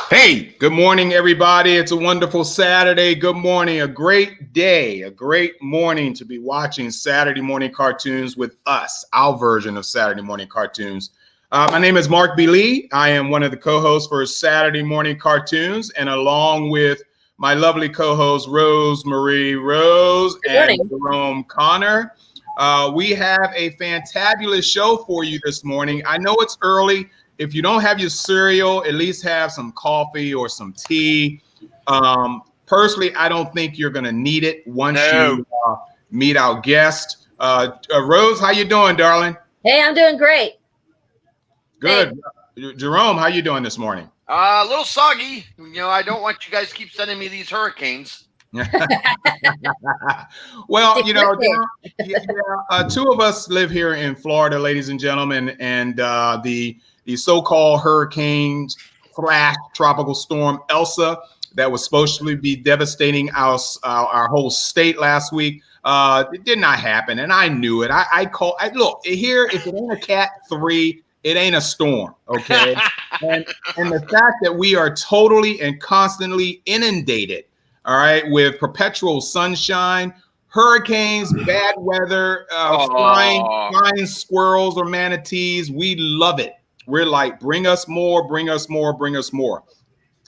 Hey, good morning, everybody. It's a wonderful Saturday. Good morning. A great day, a great morning to be watching Saturday morning cartoons with us, our version of Saturday morning cartoons. My name is Marc B. Lee. I am one of the co-hosts for Saturday morning cartoons, and along with my lovely co-host, Rose and Jerome Connor, we have a fantabulous show for you this morning. I know it's early. If you don't have your cereal, at least have some coffee or some tea. Personally, I don't think you're going to need it once you meet our guest. Rose, how you doing, darling? Hey, I'm doing great. Good. Hey. Jerome, how you doing this morning? A little soggy. You know, I don't want you guys to keep sending me these hurricanes. Well, you know, two of us live here in Florida, ladies and gentlemen, and the so-called hurricane / tropical storm Elsa that was supposed to be devastating our whole state last week. It did not happen, and I knew it. Look here. If it ain't a Cat 3, it ain't a storm. Okay, and the fact that we are totally and constantly inundated, all right, with perpetual sunshine, hurricanes, bad weather, flying squirrels or manatees. We love it. We're like, bring us more, bring us more, bring us more.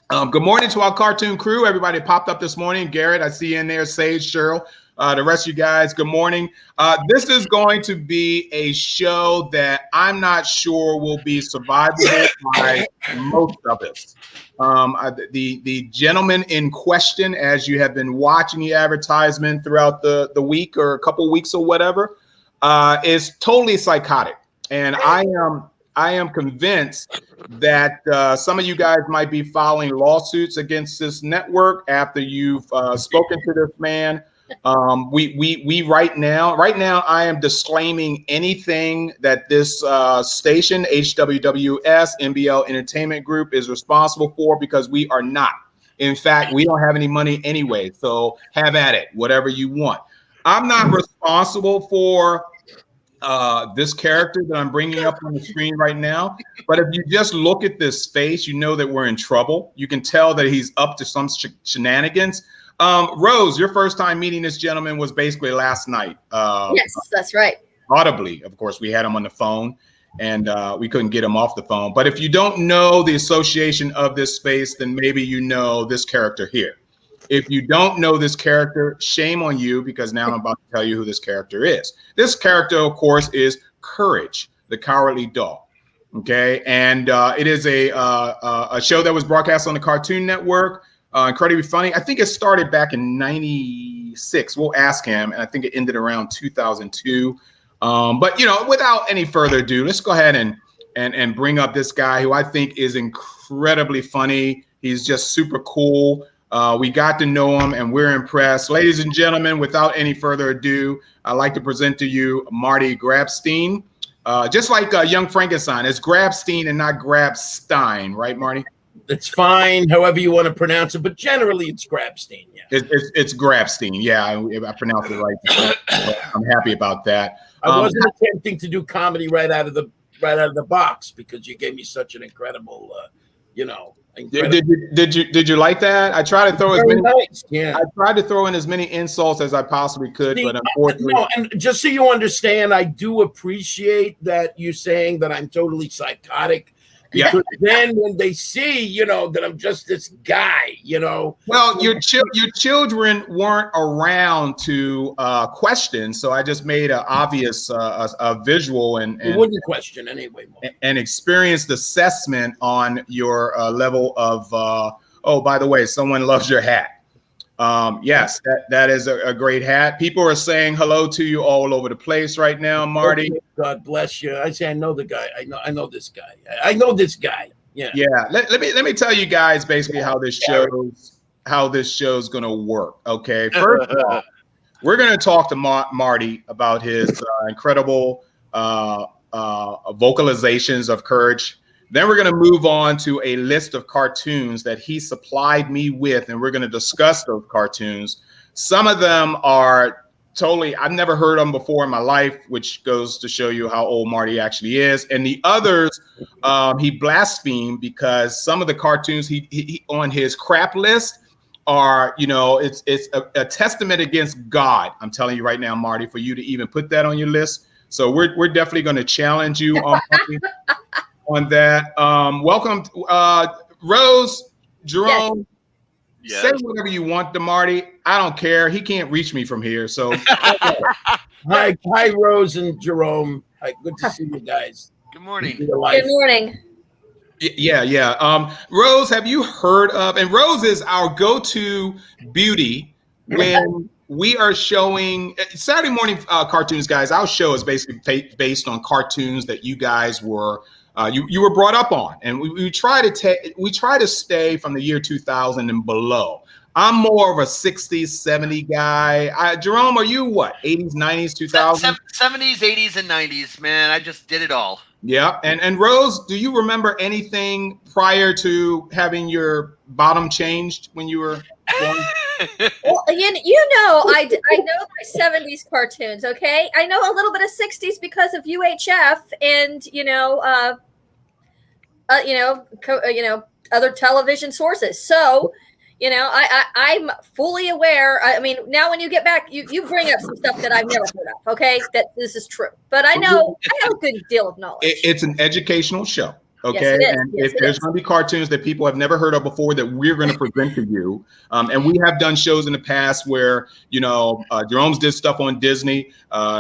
Good morning to our cartoon crew. Everybody popped up this morning. Garrett, I see you in there. Sage, Cheryl, the rest of you guys, good morning. This is going to be a show that I'm not sure will be survivable by most of us. The gentleman in question, as you have been watching the advertisement throughout the week or a couple weeks or whatever, is totally psychotic. And I am convinced that some of you guys might be filing lawsuits against this network after you've spoken to this man. We right now I am disclaiming anything that this station, HWWS NBL Entertainment Group, is responsible for, because we are not. In fact, we don't have any money anyway. So have at it, whatever you want. I'm not responsible for this character that I'm bringing up on the screen right now. But if you just look at this face, you know that we're in trouble. You can tell that he's up to some shenanigans. Rose, your first time meeting this gentleman was basically last night. Yes, that's right. Audibly, of course, we had him on the phone, and we couldn't get him off the phone. But if you don't know the association of this face, then maybe you know this character here. If you don't know this character, shame on you, because now I'm about to tell you who this character is. This character, of course, is Courage, the Cowardly Dog. Okay, and it is a show that was broadcast on the Cartoon Network. Incredibly funny. I think it started back in '96. We'll ask him, and I think it ended around 2002. But you know, without any further ado, let's go ahead and bring up this guy who I think is incredibly funny. He's just super cool. We got to know him, and we're impressed. Ladies and gentlemen, without any further ado, I'd like to present to you Marty Grabstein. Just like Young Frankenstein, it's Grabstein and not Grabstein, right, Marty? It's fine, however you want to pronounce it, but generally it's Grabstein. Yeah, it's Grabstein. Yeah, I pronounced it right. I'm happy about that. I wasn't attempting to do comedy right out of the box, because you gave me such an incredible, Did you like that? I tried to throw I tried to throw in as many insults as I possibly could, but unfortunately. No, and just so you understand, I do appreciate that you saying that I'm totally psychotic. Because then when they see, that I'm just this guy, Well, your children weren't around to question, so I just made an obvious a visual and wouldn't question anyway. And experienced assessment on your level of. Oh, by the way, someone loves your hat. Yes, that is a great hat. People are saying hello to you all over the place right now, Marty. God bless you. I say I know the guy. I know this guy. I know this guy. Yeah. Yeah. Let me tell you guys basically how this how this show's going to work. Okay. First of all, we're going to talk to Marty about his incredible vocalizations of courage. Then we're going to move on to a list of cartoons that he supplied me with, and we're going to discuss those cartoons. Some of them are totally, I've never heard them before in my life, which goes to show you how old Marty actually is. And the others, he blasphemed because some of the cartoons he on his crap list are, you know, it's a testament against God. I'm telling you right now, Marty, for you to even put that on your list. So we're definitely going to challenge you on that. Welcome, Rose, Jerome. Yes. Say whatever you want to Marty. I don't care. He can't reach me from here. So hi, Rose and Jerome. Hi, good to see you guys. Good morning. Good morning. Yeah. Rose, have you heard of? And Rose is our go-to beauty when we are showing Saturday morning cartoons, guys. Our show is basically based on cartoons that you guys were. You were brought up on, and we try to stay from the year 2000 and below. I'm more of a 60s, 70s guy. Jerome, are you what? 80s, 90s, 2000s? 70s, 80s, and 90s, man. I just did it all. Yeah. And Rose, do you remember anything prior to having your bottom changed when you were born? Well, you know, I know my 70s cartoons, okay? I know a little bit of 60s because of UHF and, other television sources. So, I'm fully aware. I mean, now when you get back, you bring up some stuff that I've never heard of, okay? That this is true. But I know I have a good deal of knowledge. It's an educational show. Okay, yes, it is. and yes, there's going to be cartoons that people have never heard of before that we're going to present to you. And we have done shows in the past where, Jerome's did stuff on Disney.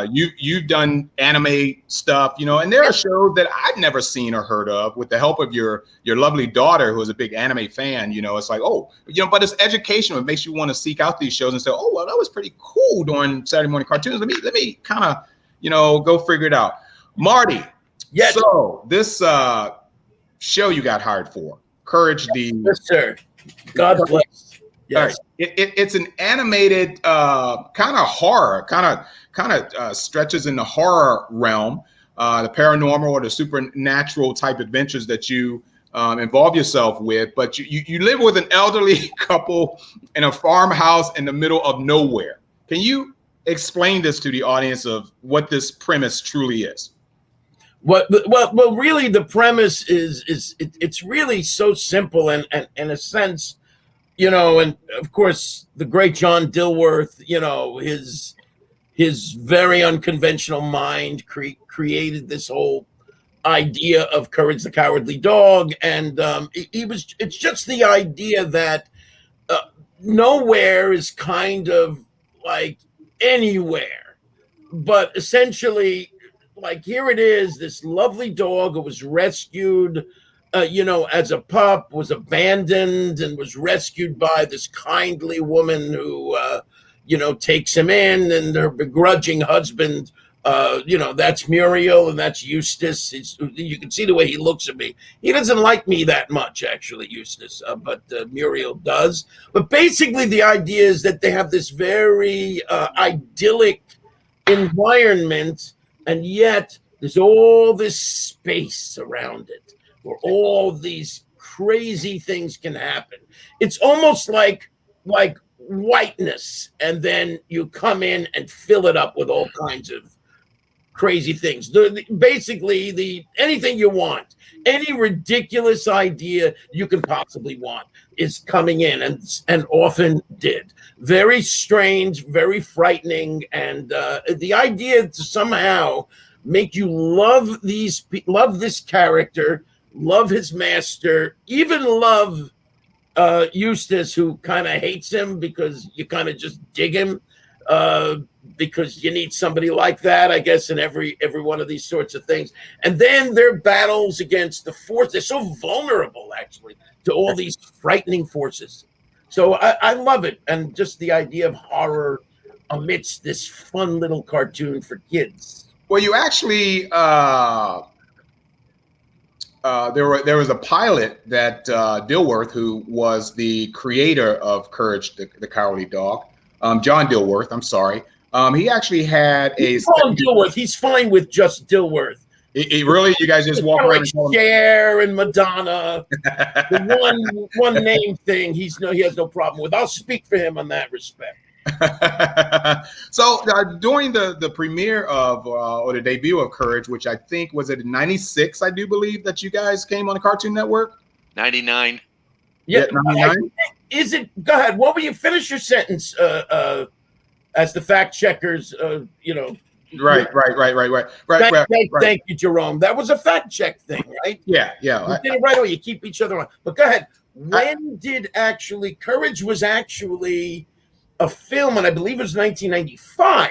You've done anime stuff, and there are shows that I've never seen or heard of with the help of your lovely daughter, who is a big anime fan. It's like, but it's educational. It makes you want to seek out these shows and say, oh, well, that was pretty cool during Saturday morning cartoons. Let me kind of, go figure it out. Marty. Yes. So this, show you got hired for, Courage the Yes, sir. God bless. Yes. Right. It's an animated kind of horror, kind of stretches in the horror realm, the paranormal or the supernatural type adventures that you involve yourself with. But you live with an elderly couple in a farmhouse in the middle of nowhere. Can you explain this to the audience of what this premise truly is? Well, really, the premise is it's really so simple, and in a sense, and of course, the great John Dilworth, his very unconventional mind created this whole idea of Courage the Cowardly Dog, and it's just the idea that nowhere is kind of like anywhere, but essentially, like, here it is, this lovely dog who was rescued, as a pup, was abandoned and was rescued by this kindly woman who, takes him in, and her begrudging husband, that's Muriel and that's Eustace. You can see the way he looks at me. He doesn't like me that much, actually, Eustace, but Muriel does. But basically the idea is that they have this very idyllic environment, and yet there's all this space around it where all these crazy things can happen. It's almost like whiteness, and then you come in and fill it up with all kinds of crazy things. Basically, anything you want, any ridiculous idea you can possibly want is coming in, and often did. Very strange, very frightening, and the idea to somehow make you love this character, love his master, even love Eustace, who kind of hates him because you kind of just dig him, because you need somebody like that, I guess, in every one of these sorts of things. And then their battles against the force. They're so vulnerable, actually, to all these frightening forces. So I love it. And just the idea of horror amidst this fun little cartoon for kids. Well, you actually there was a pilot that Dilworth, who was the creator of Courage the Cowardly Dog, John Dilworth. I'm sorry. He actually had a. Call him Dilworth. He's fine with just Dilworth. It really, you guys just walk around like Cher and Madonna. The one name thing he has no problem with. I'll speak for him on that respect. So during the premiere of or the debut of Courage, which I think was in '96, I do believe that you guys came on the Cartoon Network. 99. Yeah, 99. Is it? Go ahead. What will you finish your sentence? As the fact checkers, Right. Thank you, Jerome. That was a fact check thing, right? Yeah. You did it right away. You keep each other on. But go ahead. When did actually Courage was actually a film, and I believe it was 1995.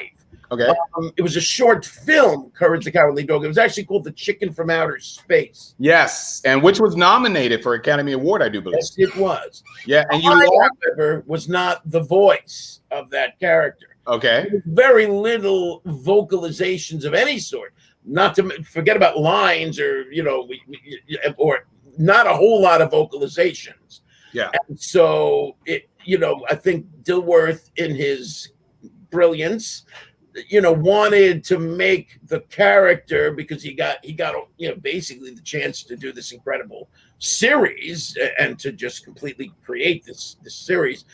Okay. It was a short film, Courage the Cowardly Dog. It was actually called The Chicken from Outer Space. Yes, and which was nominated for Academy Award, I do believe. Yes, it was. Yeah, and you, however, was not the voice of that character. Okay. Very little vocalizations of any sort. Not to forget about lines, or or not a whole lot of vocalizations. Yeah. And so I think Dilworth, in his brilliance, wanted to make the character, because he got basically the chance to do this incredible series and to just completely create this series.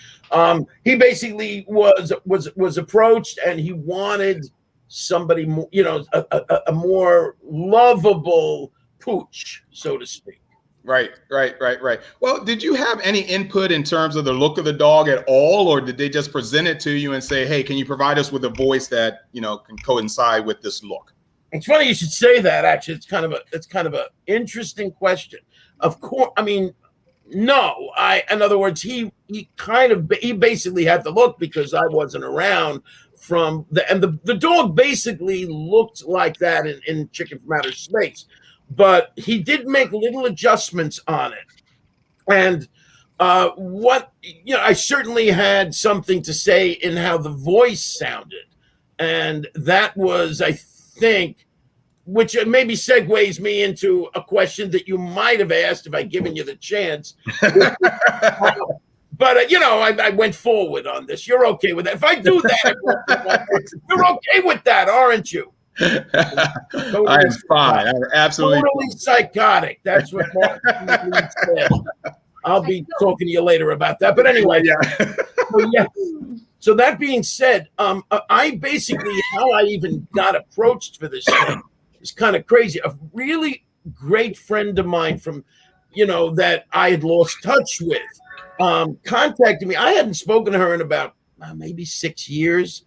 He basically was approached, and he wanted somebody more, a more lovable pooch, so to speak. Right. Well, did you have any input in terms of the look of the dog at all, or did they just present it to you and say, "Hey, can you provide us with a voice that can coincide with this look"? It's funny you should say that. Actually, it's kind of a interesting question. Of course, I mean, no. In other words, he basically had the look, because I wasn't around the dog basically looked like that in Chicken from Outer Space. But he did make little adjustments on it. And I certainly had something to say in how the voice sounded. And that was, I think, which maybe segues me into a question that you might have asked if I'd given you the chance. But, I went forward on this. You're okay with that. If I do that, you're okay with that, aren't you? I'm fine. I'm absolutely totally psychotic. That's what Mark said. I'll be talking to you later about that. But anyway, So that being said, I basically, how I even got approached for this thing is kind of crazy. A really great friend of mine from, that I had lost touch with, contacted me. I hadn't spoken to her in about maybe 6 years,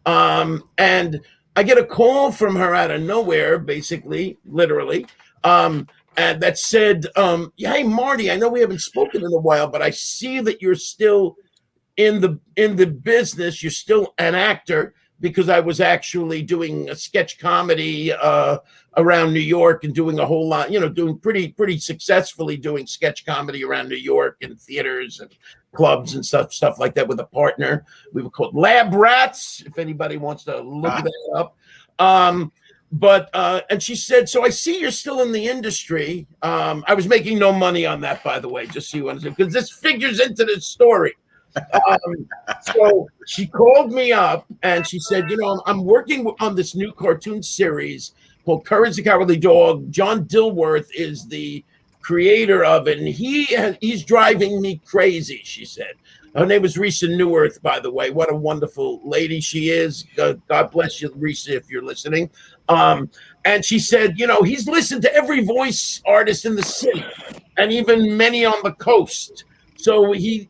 and I get a call from her out of nowhere, basically, literally, and that said, "Hey, Marty, I know we haven't spoken in a while, but I see that you're still in the business. You're still an actor," because I was actually doing a sketch comedy around New York and doing a whole lot, doing pretty successfully doing sketch comedy around New York and theaters and clubs and stuff like that with a partner. We were called Lab Rats, if anybody wants to look that up. And she said, "So I see you're still in the industry." I was making no money on that, by the way, just so you understand, because this figures into this story. So she called me up and she said, "I'm working on this new cartoon series called Courage the Cowardly Dog. John Dilworth is the creator of it, and he's driving me crazy," she said. Her name is Risa Neuwirth, by the way. What a wonderful lady she is. God bless you, Risa, if you're listening. And she said, he's listened to every voice artist in the city and even many on the coast. So he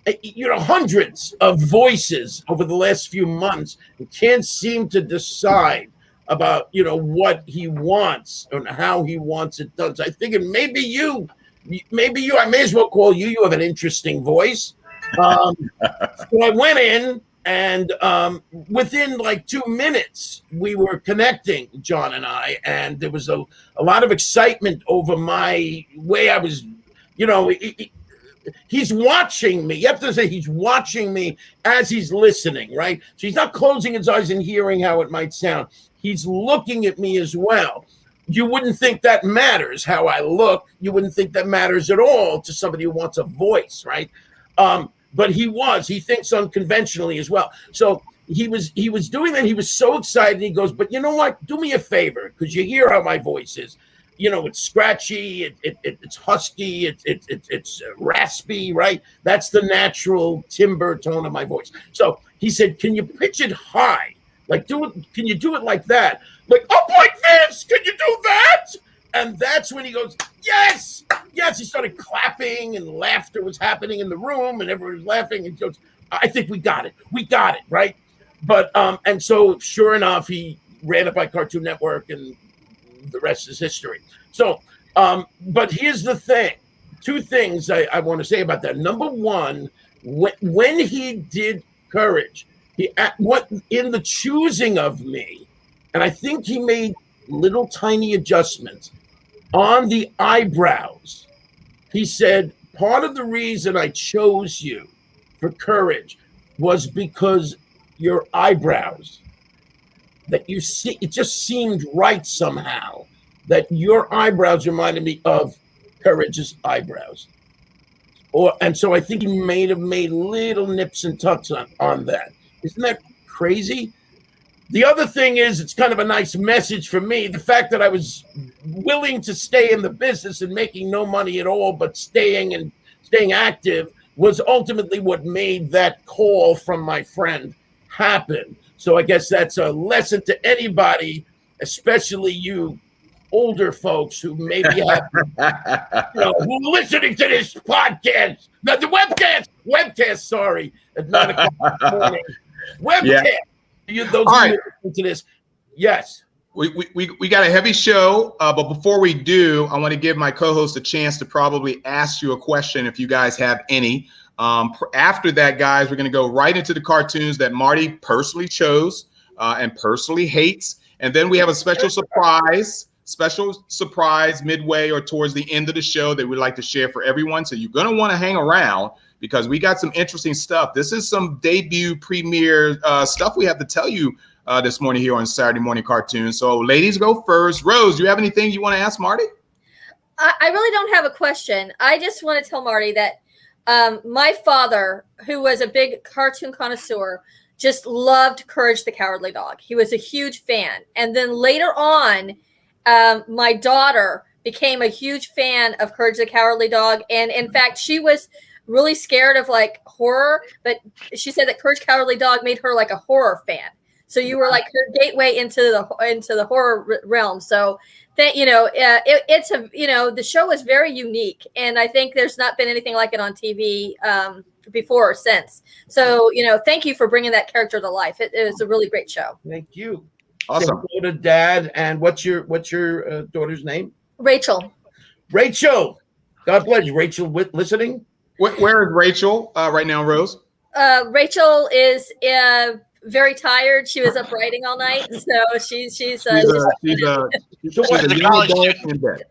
hundreds of voices over the last few months, and can't seem to decide about, what he wants and how he wants it done. So I figured maybe you, I may as well call you. You have an interesting voice. So I went in, and within like 2 minutes, we were connecting, John and I, and there was a lot of excitement over my way I was, he's watching me. You have to say he's watching me as he's listening, right? So he's not closing his eyes and hearing how it might sound. He's looking at me as well. you wouldn't think that matters how I look. You wouldn't think that matters at all to somebody who wants a voice, right? But he thinks unconventionally as well. So he was doing that. He was so excited. He goes, but you know what? Do me a favor, because you hear how my voice is. You know, it's scratchy, it's husky, it's raspy, right? That's the natural timbre tone of my voice. So he said, can you pitch it high? Like, can you do it like that? Like, up like this, can you do that? And that's when he goes, yes, yes. He started clapping and laughter was happening in the room and everyone was laughing. And he goes, I think we got it, right? But, and so sure enough, he ran it by Cartoon Network and the rest is history. So, but here's the thing. Two things I want to say about that. Number one, when he did Courage, in the choosing of me, and I think he made little tiny adjustments on the eyebrows. He said, part of the reason I chose you for Courage was because your eyebrows, that you see, it just seemed right somehow that your eyebrows reminded me of Courage's eyebrows. And so I think he may have made little nips and tucks on that. Isn't that crazy? The other thing is, it's kind of a nice message for me. The fact that I was willing to stay in the business and making no money at all, but staying active was ultimately what made that call from my friend happen. So I guess that's a lesson to anybody, especially you older folks who maybe have, who are listening to this podcast, not the webcast, sorry, at 9 o'clock in the morning. Webcast. Yeah. Those all right. To this. Yes. We got a heavy show, but before we do, I want to give my co-host a chance to probably ask you a question if you guys have any. After that, guys, we're going to go right into the cartoons that Marty personally chose and personally hates. And then we have a special surprise midway or towards the end of the show that we'd like to share for everyone. So you're going to want to hang around because we got some interesting stuff. This is some debut premiere stuff we have to tell you this morning here on Saturday Morning Cartoons. So ladies, go first. Rose, do you have anything you want to ask Marty? I really don't have a question. I just want to tell Marty that my father, who was a big cartoon connoisseur, just loved Courage the Cowardly Dog. He was a huge fan. And then later on, my daughter became a huge fan of Courage the Cowardly Dog. And in fact, she was really scared of like horror, but she said that Courage Cowardly Dog made her like a horror fan. So you were like her gateway into the horror realm. So that, it's a, the show is very unique. And I think there's not been anything like it on TV before or since. So, thank you for bringing that character to life. It was a really great show. Thank you. Awesome. Say hello to Dad. And what's your daughter's name? Rachel. Rachel. God bless you. Rachel, listening? Where is Rachel right now, Rose? Rachel is very tired. She was up writing all night, so she's a college student. In bed.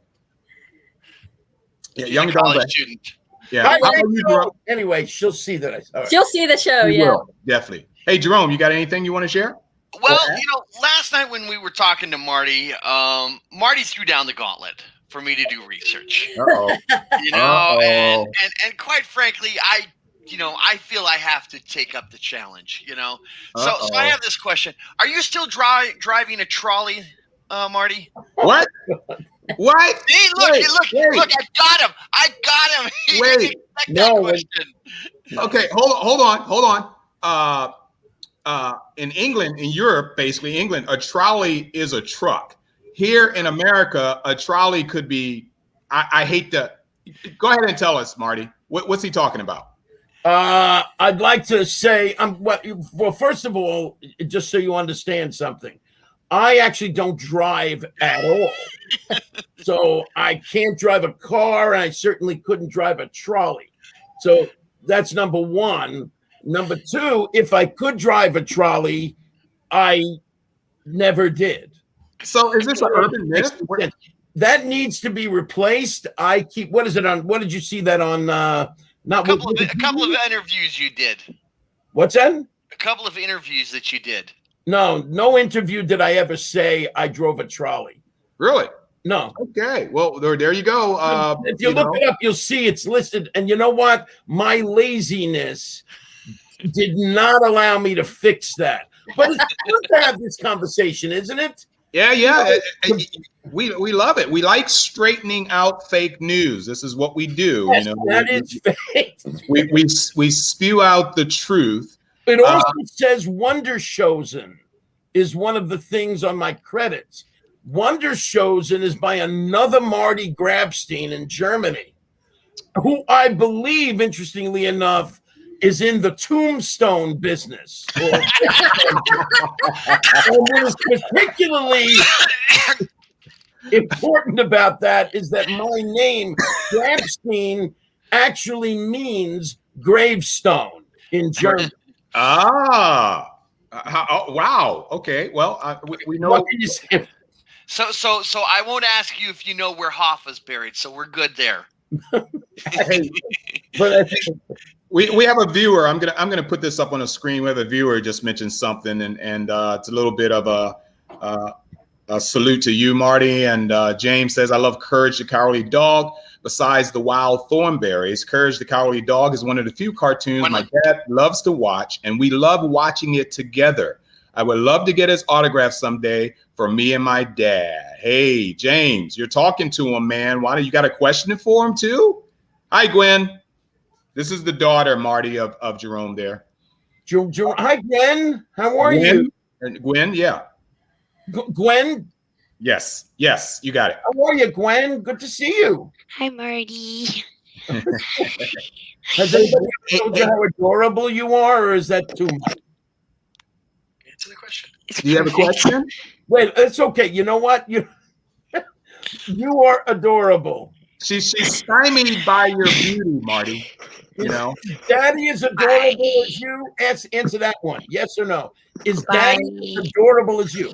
Yeah, She's young a college adult. student. Yeah. Hi, How about you, Jerome? Anyway, she'll see that. Right. She'll see the show. She Yeah, will, definitely. Hey, Jerome, you got anything you want to share? Well, last night when we were talking to Marty, Marty threw down the gauntlet for me to do research. Uh-oh. And quite frankly, I feel I have to take up the challenge, So I have this question. Are you still driving a trolley, Marty? What? What? See, look, I got him. He didn't expect that question. Okay, hold on. In England, in Europe, basically England, a trolley is a truck. Here in America, a trolley could be, I hate to, go ahead and tell us, Marty. What's he talking about? I'd like to say, well, first of all, just so you understand something, I actually don't drive at all. So I can't drive a car, and I certainly couldn't drive a trolley. So that's number one. Number two, if I could drive a trolley, I never did. So is this an urban myth? That needs to be replaced. What is it on? What did you see that on? A couple of interviews you did. What's that? A couple of interviews that you did. No interview did I ever say I drove a trolley. Really? No. Okay. Well, there you go. If you look it up, you'll see it's listed. And you know what? My laziness did not allow me to fix that. But it's good to have this conversation, isn't it? Yeah. We love it. We like straightening out fake news. This is what we do. Yes, that is fake. We spew out the truth. It also says Wunderchosen is one of the things on my credits. Wunderchosen is by another Marty Grabstein in Germany, who I believe, interestingly enough, is in the tombstone business. And what is particularly important about that is that my name, Grabstein, actually means gravestone in German. Wow. Okay. Well, we know. What can you say? So I won't ask you if you know where Hoffa's buried. So we're good there. Hey, but we have a viewer. I'm gonna put this up on the screen. We have a viewer who just mentioned something, and it's a little bit of a salute to you, Marty. And James says, "I love Courage the Cowardly Dog. Besides the Wild Thornberries, Courage the Cowardly Dog is one of the few cartoons my dad loves to watch, and we love watching it together. I would love to get his autograph someday for me and my dad." Hey, James, you're talking to him, man. Why do you got a question for him too? Hi, Gwen. This is the daughter, Marty, of Jerome there. Hi, Gwen. How are you? Gwen, yeah. Gwen? Yes, you got it. How are you, Gwen? Good to see you. Hi, Marty. Has anybody told you how adorable you are, or is that too much? Answer the question. Do you have a question? Wait, it's okay. You know what? You are adorable. She's stymied by your beauty, Marty. You know, Daddy is adorable as you. Answer that one. Yes or no? Is Daddy as adorable as you?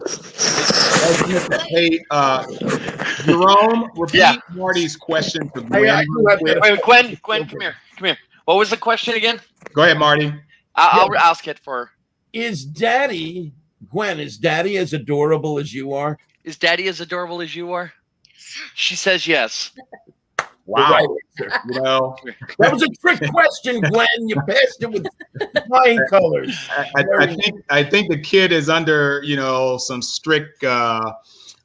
Hey, Jerome, repeat Marty's question to Gwen. Wait, Gwen, come here. What was the question again? Go ahead, Marty. I'll ask it for her. Is Daddy as adorable as you are? Is Daddy as adorable as you are? She says yes. Wow. Right. You know, that was a trick question, Gwen. You passed it with flying colors. I think the kid is under, some strict. Oh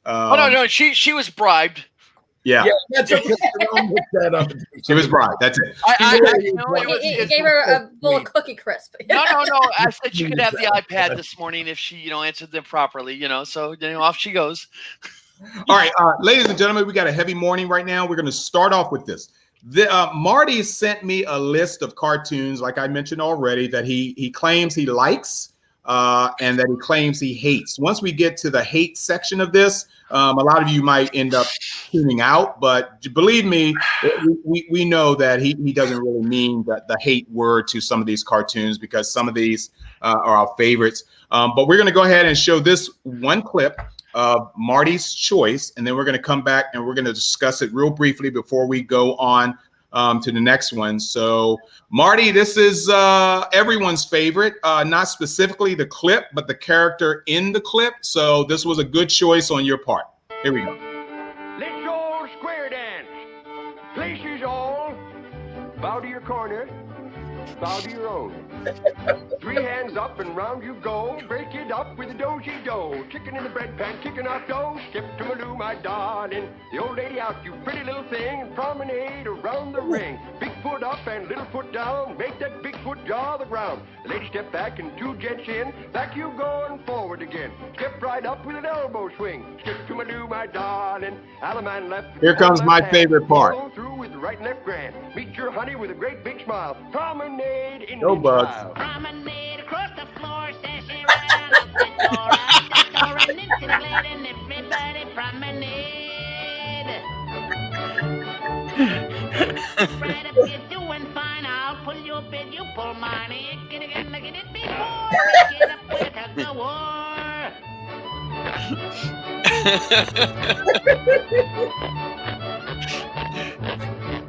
no, she was bribed. Yeah, that's okay. That up. She was bribed. That's it. He gave her a bowl of Cookie Crisp. No. I said she could have the iPad this morning if she, answered them properly. So off she goes. All right, ladies and gentlemen, we got a heavy morning right now. We're going to start off with this. Marty sent me a list of cartoons, like I mentioned already, that he claims he likes and that he claims he hates. Once we get to the hate section of this, a lot of you might end up tuning out, but believe me, we know that he doesn't really mean the hate word to some of these cartoons, because some of these are our favorites. But we're going to go ahead and show this one clip of Marty's choice, and then we're going to come back and we're going to discuss it real briefly before we go on to the next one. So, Marty, this is everyone's favorite, not specifically the clip, but the character in the clip. So this was a good choice on your part. Here we go. Let's all square dance. Places all. Bow to your corner. Bow to your own. 3 hands up and round you go. Break it up with a do-si-do. Chicken in the bread pan, kicking off dough. Skip to Maloo, my darling. The old lady out, you pretty little thing. And promenade around the ring. Big foot up and little foot down. Make that big foot jaw the ground. The lady step back and 2 gents in. Back you go and forward again. Step right up with an elbow swing. Skip to Maloo, my darling. Alaman left. Here comes my favorite part. Go through with the right and left grand. Meet your honey with a great big smile. Promenade in Go, Bugs. Promenade across the floor, sashing right on up the door, out the door and into the glade, and everybody promenade. Right up, you're doing fine. I'll pull your bed, you pull mine. You get again, look at it before. Get up with the war.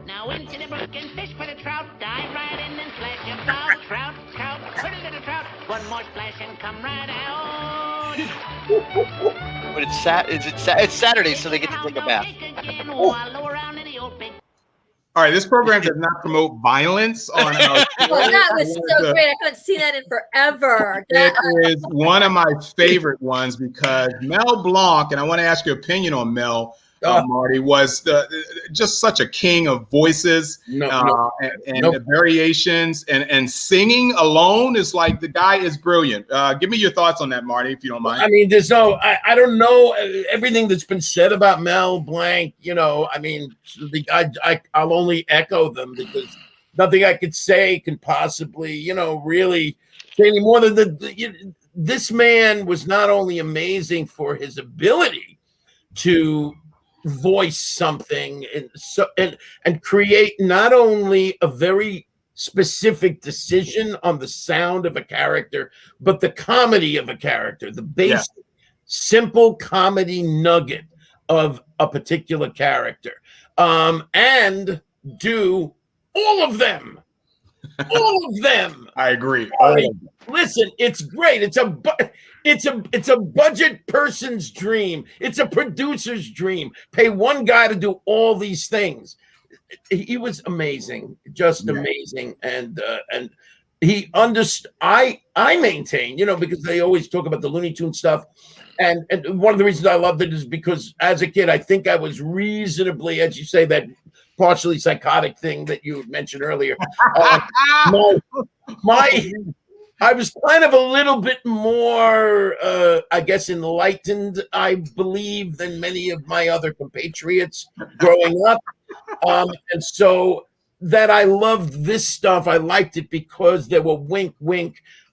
Now into the brook and fish for the trout. Dive right in and splash your bow. Trout, pretty little trout. One more splash and come right out. But it's Saturday, so they get to take a bath. All right, this program does not promote violence on our show. Oh, that was so great. I haven't seen that in forever. It is one of my favorite ones because Mel Blanc, and I want to ask your opinion on Mel, Marty, was just such a king of voices and the variations and singing alone is like the guy is brilliant. Give me your thoughts on that, Marty, if you don't mind. I mean, I don't know everything that's been said about Mel Blanc. I mean, I'll only echo them because nothing I could say can possibly, really say any more than this man was not only amazing for his ability to voice something and create not only a very specific decision on the sound of a character, but the comedy of a character, the basic, simple comedy nugget of a particular character, and do all of them. All of them. I agree. Listen, it's great. It's a budget person's dream. It's a producer's dream. Pay one guy to do all these things. He was amazing, just amazing, and he understood. I maintain, because they always talk about the Looney Tunes stuff, and one of the reasons I loved it is because as a kid, I think I was reasonably, as you say, that partially psychotic thing that you mentioned earlier. I was kind of a little bit more, I guess, enlightened, I believe, than many of my other compatriots growing up. And so that I loved this stuff. I liked it because there were wink,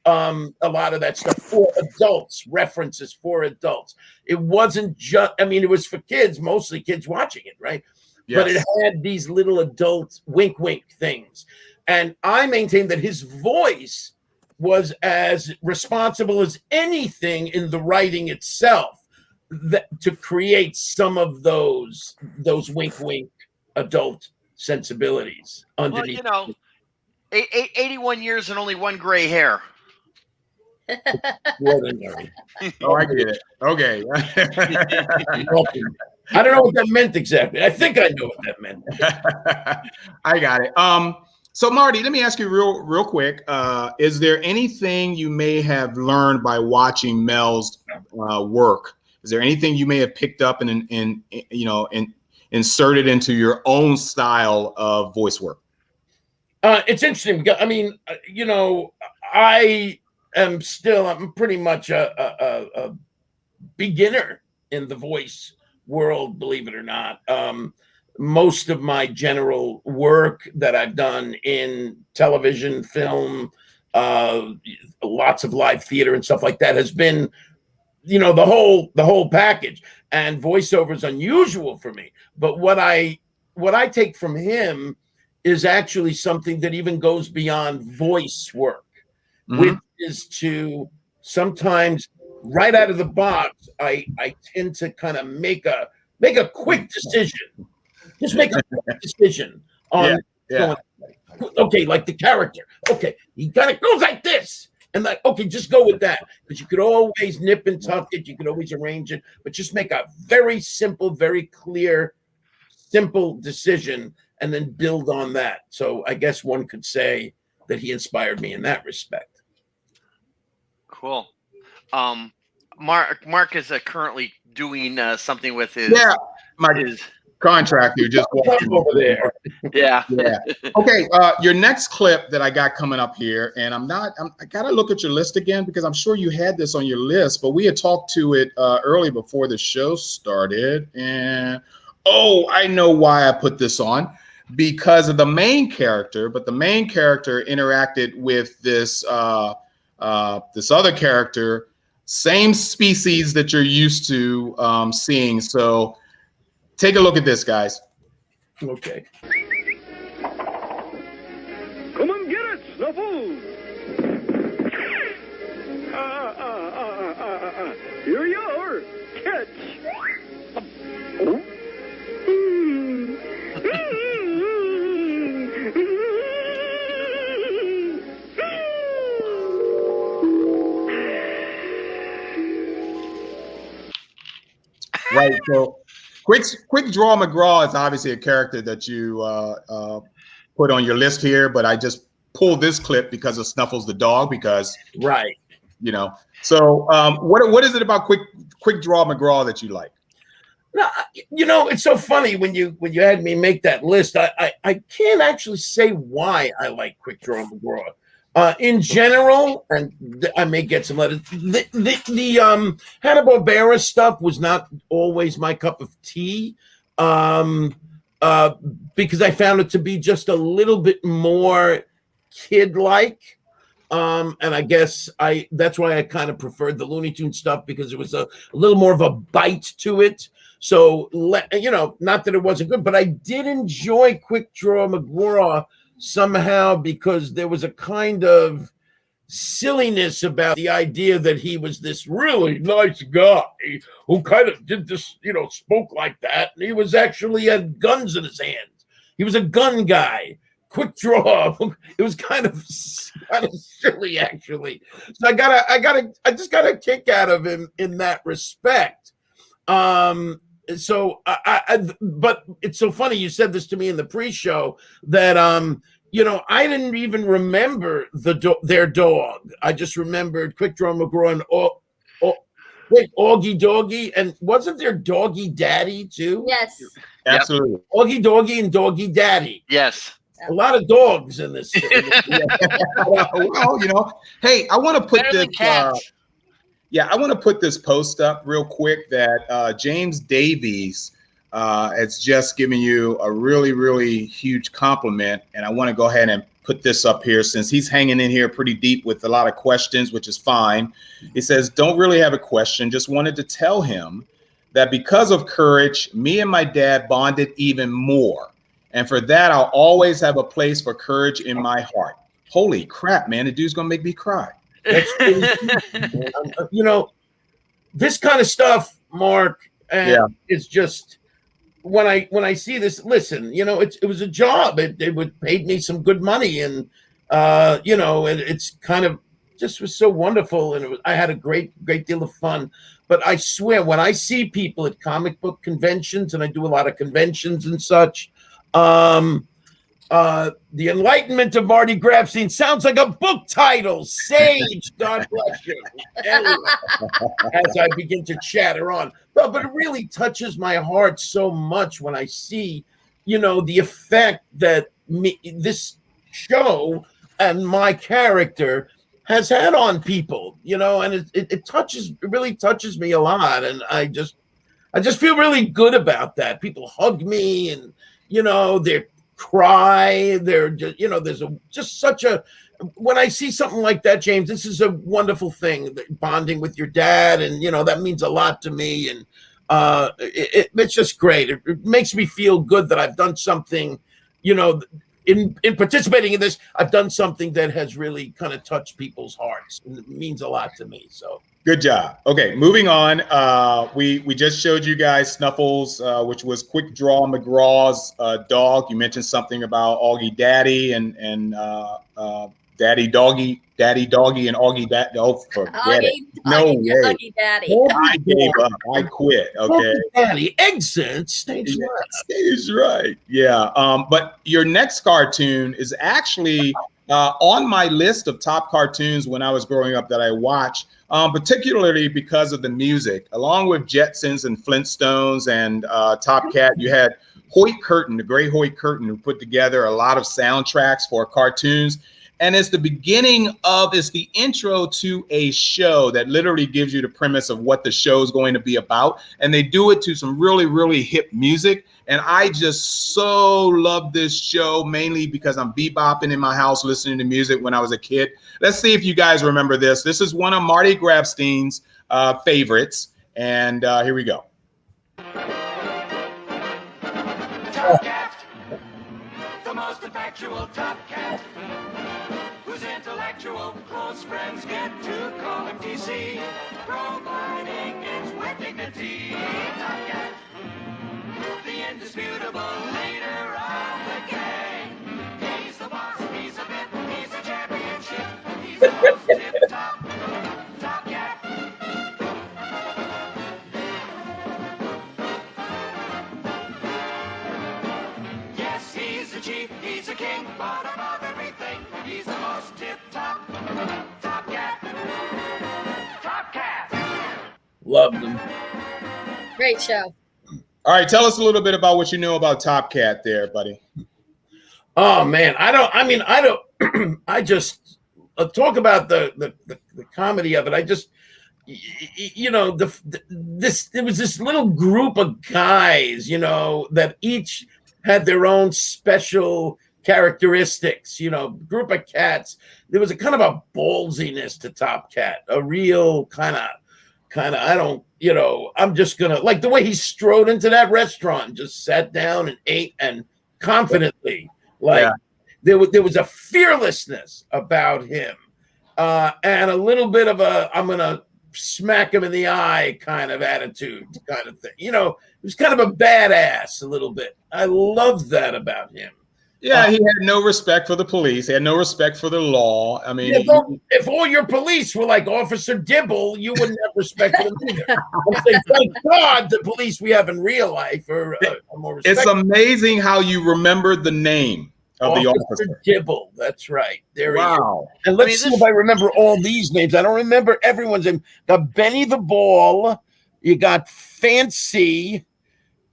a lot of that stuff for adults, references for adults. It wasn't just, it was for kids, mostly kids watching it, right? Yes. But it had these little adult wink things. And I maintain that his voice was as responsible as anything in the writing itself to create some of those wink adult sensibilities underneath. Well, 81 years and only one gray hair. Oh, I get it. Okay. I don't know what that meant exactly. I think I know what that meant. I got it. So Marty, let me ask you real quick. Is there anything you may have learned by watching Mel's work? Is there anything you may have picked up and inserted into your own style of voice work? It's interesting because I'm pretty much a beginner in the voice world, believe it or not. Most of my general work that I've done in television, film, lots of live theater and stuff like that has been, the whole package. And voiceover is unusual for me. But what I take from him is actually something that even goes beyond voice work, which is to sometimes right out of the box, I tend to kind of make a quick decision. Just make a quick decision on okay, like the character. Okay, he kind of goes like this. And okay, just go with that. Because you could always nip and tuck it, you could always arrange it, but just make a very simple, very clear, simple decision and then build on that. So I guess one could say that he inspired me in that respect. Cool. Marc is currently doing something with his contractor just walked over there. Yeah. Okay. Your next clip that I got coming up here, and I gotta look at your list again because I'm sure you had this on your list, but we had talked to it early before the show started, and I know why I put this on. Because of the main character, but the main character interacted with this this other character, same species that you're used to seeing. So take a look at this, guys. Okay. Come and get it, Snuffle! Here you are. Catch. Right. So, Quick Draw McGraw is obviously a character that you put on your list here, but I just pulled this clip because of Snuffles the dog, because Right. So, what is it about Quick Draw McGraw that you like? No, it's so funny when you had me make that list. I can't actually say why I like Quick Draw McGraw. In general, and I may get some letters. The Hanna-Barbera stuff was not always my cup of tea, because I found it to be just a little bit more kid-like. And I guess that's why I kind of preferred the Looney Tunes stuff, because it was a little more of a bite to it. So, not that it wasn't good, but I did enjoy Quick Draw McGraw somehow, because there was a kind of silliness about the idea that he was this really nice guy who kind of did this, spoke like that. And he was actually had guns in his hands. He was a gun guy. Quick Draw. It was kind of silly, actually. So I just got a kick out of him in that respect. But it's so funny you said this to me in the pre-show that I didn't even remember their dog. I just remembered Quick Draw McGraw and Augie Doggy, and wasn't there Doggy Daddy too? Yes, absolutely. Augie Doggy and Doggy Daddy. Yes. A lot of dogs in this. Well, hey, I want to put this. I want to put this post up real quick that James Davies has just given you a really, really huge compliment, and I want to go ahead and put this up here since he's hanging in here pretty deep with a lot of questions, which is fine. He says, "Don't really have a question. Just wanted to tell him that because of Courage, me and my dad bonded even more. And for that, I'll always have a place for Courage in my heart." Holy crap, man. The dude's going to make me cry. That's this kind of stuff, Mark, it's just when I see this, listen, it was a job. It would paid me some good money, and it's kind of just was so wonderful, and I had a great deal of fun. But I swear, when I see people at comic book conventions, and I do a lot of conventions and such, The Enlightenment of Marty Grabstein sounds like a book title. Sage, God bless you. Anyway, as I begin to chatter on. But it really touches my heart so much when I see, the effect that this show and my character has had on people, and it really touches me a lot. And I just feel really good about that. People hug me, and, they're cry. They're just, there's just such a, when I see something like that, James, this is a wonderful thing, bonding with your dad. And, that means a lot to me. And it's just great. It makes me feel good that I've done something, in participating in this, I've done something that has really kind of touched people's hearts. And it means a lot to me. So. Good job. Okay, moving on. We just showed you guys Snuffles, which was Quick Draw McGraw's dog. You mentioned something about Augie Daddy and Daddy Doggy, and Augie Daddy. Oh, forget it. No way. Augie Daddy. I gave up. I quit. Okay. Augie Daddy, exit stage right. Stage right. Yeah. But your next cartoon is actually on my list of top cartoons when I was growing up that I watched. Particularly because of the music, along with Jetsons and Flintstones and Top Cat. You had Hoyt Curtin, the great Hoyt Curtin, who put together a lot of soundtracks for cartoons. And it's the intro to a show that literally gives you the premise of what the show is going to be about. And they do it to some really, really hip music. And I just so love this show, mainly because I'm bebopping in my house listening to music when I was a kid. Let's see if you guys remember this. This is one of Marty Grabstein's favorites. And here we go. Top Cat, the most effectual Top Cat, whose intellectual close friends get to call him TC, providing it's with dignity. Top Cat, the indisputable leader of the gang. He's the boss, he's a bit, he's a championship, he's the most tip-top, Top Cat. Loved them. Great show. All right, tell us a little bit about what you know about Top Cat there, buddy. Oh man, I just talk about the comedy of it. I just, you know, there was this little group of guys, you know, that each had their own special characteristics, you know, group of cats. There was a kind of a ballsiness to Top Cat, a real kind of, I don't, you know, I'm just gonna, like the way he strode into that restaurant, just sat down and ate, and confidently, like there was a fearlessness about him, and a little bit of a I'm gonna smack him in the eye kind of attitude, kind of thing. You know, he was kind of a badass a little bit. I loved that about him. Yeah, he had no respect for the police. He had no respect for the law. I mean, if all your police were like Officer Dibble, you wouldn't have respect for them either. I'm saying, thank God the police we have in real life are more respectful. It's amazing how you remembered the name of the officer. Dibble. That's right. There he Wow. is. And let's see if I remember all these names. I don't remember everyone's name. Got Benny the Ball. You got Fancy.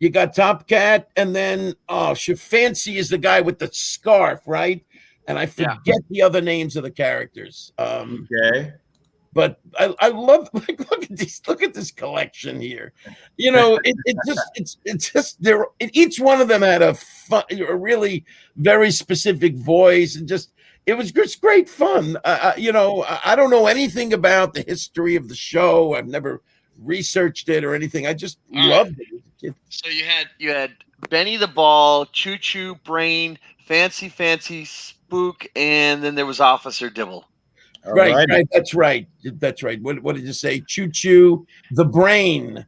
You got Top Cat, and then Fancy is the guy with the scarf, right? And I forget the other names of the characters. Okay. But I love, like, look at this collection here. You know, it's just there. Each one of them had a really very specific voice, and it was just great fun. You know, I don't know anything about the history of the show. I've never researched it or anything. I just loved it. So you had Benny the Ball, Choo Choo, Brain, Fancy, Spook, and then there was Officer Dibble. Right. That's right. What did you say? Choo Choo, the Brain.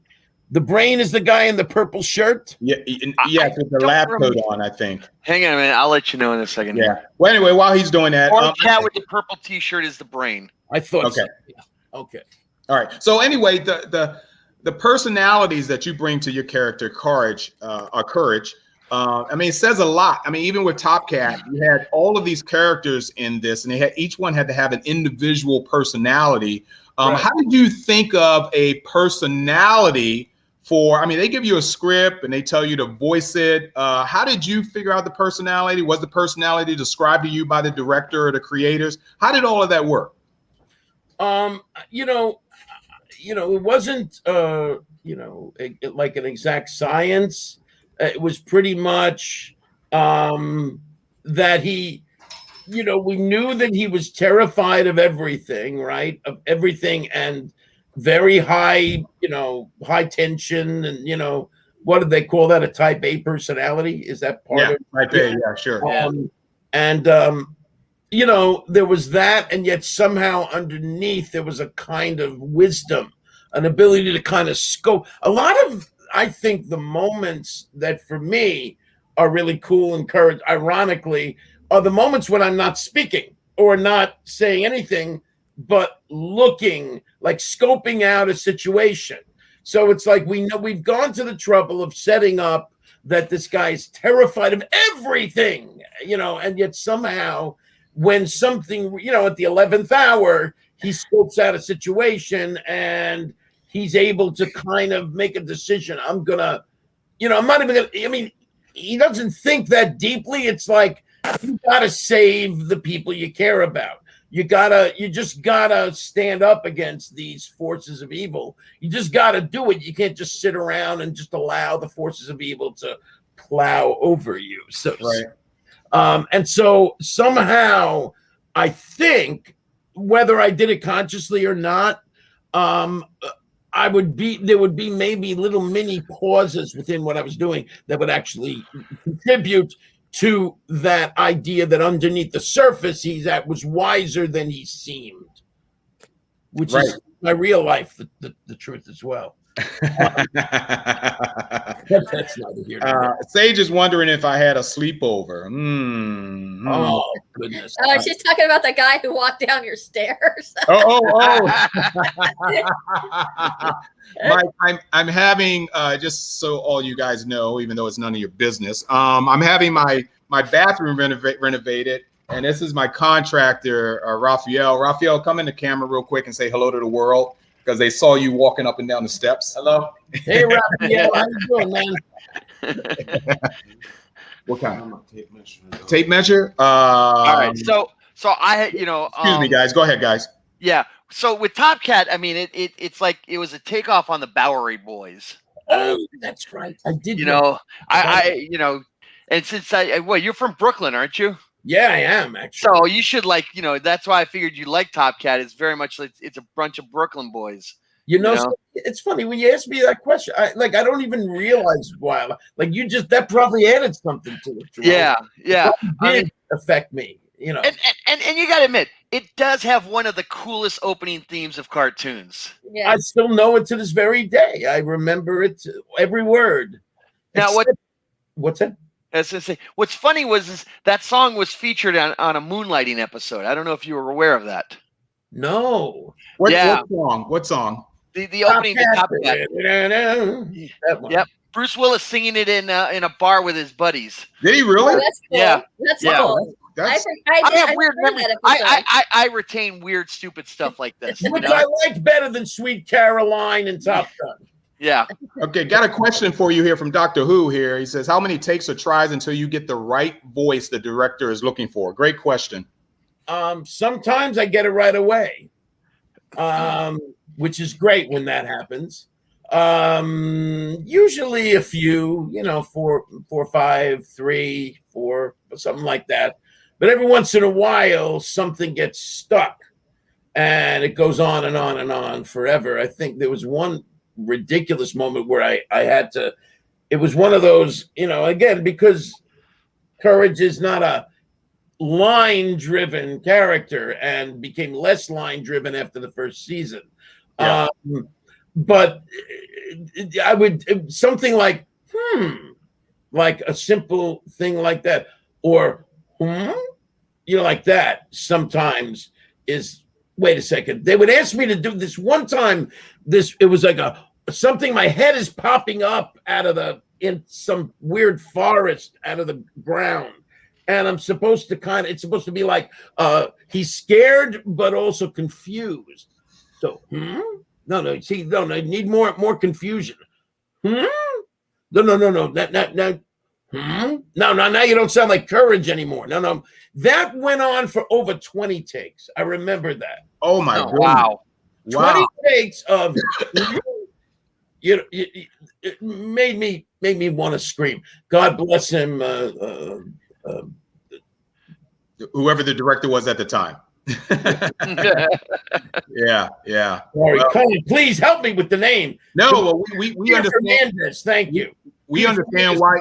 The Brain is the guy in the purple shirt. Yeah, with the lab coat on, I think. Hang on a minute, I'll let you know in a second. Yeah. Well, anyway, while he's doing that, the cat with the purple T-shirt is the Brain. I thought. Okay. So. Okay. All right. So anyway, the personalities that you bring to your character, Courage, I mean, it says a lot. I mean, even with Top Cat, you had all of these characters in this, and each one had to have an individual personality. Right. How did you think of a personality for? I mean, they give you a script and they tell you to voice it. How did you figure out the personality? Was the personality described to you by the director or the creators? How did all of that work? It wasn't, like an exact science. It was pretty much that he, we knew that he was terrified of everything, right? Of everything, and very high, high tension, and, what do they call that? A type A personality? Is that part of it? Type A, yeah, sure. There was that, and yet somehow underneath there was a kind of wisdom, an ability to kind of scope. A lot of, I think, the moments that for me are really cool and courage, ironically, are the moments when I'm not speaking or not saying anything, but looking, like scoping out a situation. So it's like we know we've gone to the trouble of setting up that this guy's terrified of everything, and yet somehow when something, at the 11th hour, he scopes out a situation and he's able to kind of make a decision. I'm not even gonna, he doesn't think that deeply. It's like, you gotta save the people you care about. You just gotta stand up against these forces of evil. You just gotta do it. You can't just sit around and just allow the forces of evil to plow over you. So, right. And so somehow, I think, whether I did it consciously or not, there would be maybe little mini pauses within what I was doing that would actually contribute to that idea that underneath the surface was wiser than he seemed, which is my real life, the truth as well. That's neither here nor there. Sage is wondering if I had a sleepover. Oh goodness! She's talking about the guy who walked down your stairs. Mike, I'm having just so all you guys know, even though it's none of your business. I'm having my bathroom renovated, and this is my contractor, Raphael. Raphael, come in the camera real quick and say hello to the world. because they saw you walking up and down the steps. Hello. Hey, Raphael, how you doing, man? What kind? Tape measure. All right. So I, excuse me, guys. Go ahead, guys. Yeah. So with Top Cat, I mean, it's like it was a takeoff on the Bowery Boys. Oh, that's right. I did. And since you're from Brooklyn, aren't you? Yeah, I am actually. So you should that's why I figured you like Top Cat. It's very much like it's a bunch of Brooklyn boys. So it's funny when you ask me that question. I don't even realize why. Like that probably added something to it. Jerome. Yeah. It did affect me. And you got to admit, it does have one of the coolest opening themes of cartoons. Yeah. I still know it to this very day. I remember it, every word. Now, what's that? I was gonna say, what's funny is that song was featured on a Moonlighting episode. I don't know if you were aware of that. No. What song? What song? The opening to Top Cat. That one. Yep. Bruce Willis singing it in a bar with his buddies. Did he really? Oh, that's cool. Yeah. That's Yeah. cool. I have weird memories. I retain weird, stupid stuff like this. Which I like better than Sweet Caroline and Top Gun. Yeah. Okay, got a question for you here from Dr. Who here. He says, how many takes or tries until you get the right voice the director is looking for? Great question. Sometimes I get it right away, which is great when that happens. Usually a few, 4, 5, 3, 4, something like that. But every once in a while, something gets stuck and it goes on and on and on forever. I think there was one ridiculous moment where I had to, it was one of those, again, because Courage is not a line-driven character and became less line-driven after the first season. Yeah. But I would, something like a simple thing like that, or like that sometimes is, wait a second. They would ask me to do this one time. It was like something, my head is popping up in some weird forest out of the ground. And I'm supposed to it's supposed to be like, he's scared, but also confused. So, No, I need more confusion. No. No, now you don't sound like Courage anymore. No. That went on for over 20 takes. I remember that. Oh my God. Wow. 20 takes of it made me want to scream. God bless him. Whoever the director was at the time. Yeah. Sorry, Colin, please help me with the name. No, well, we understand. Fernandez, thank you. We understand why.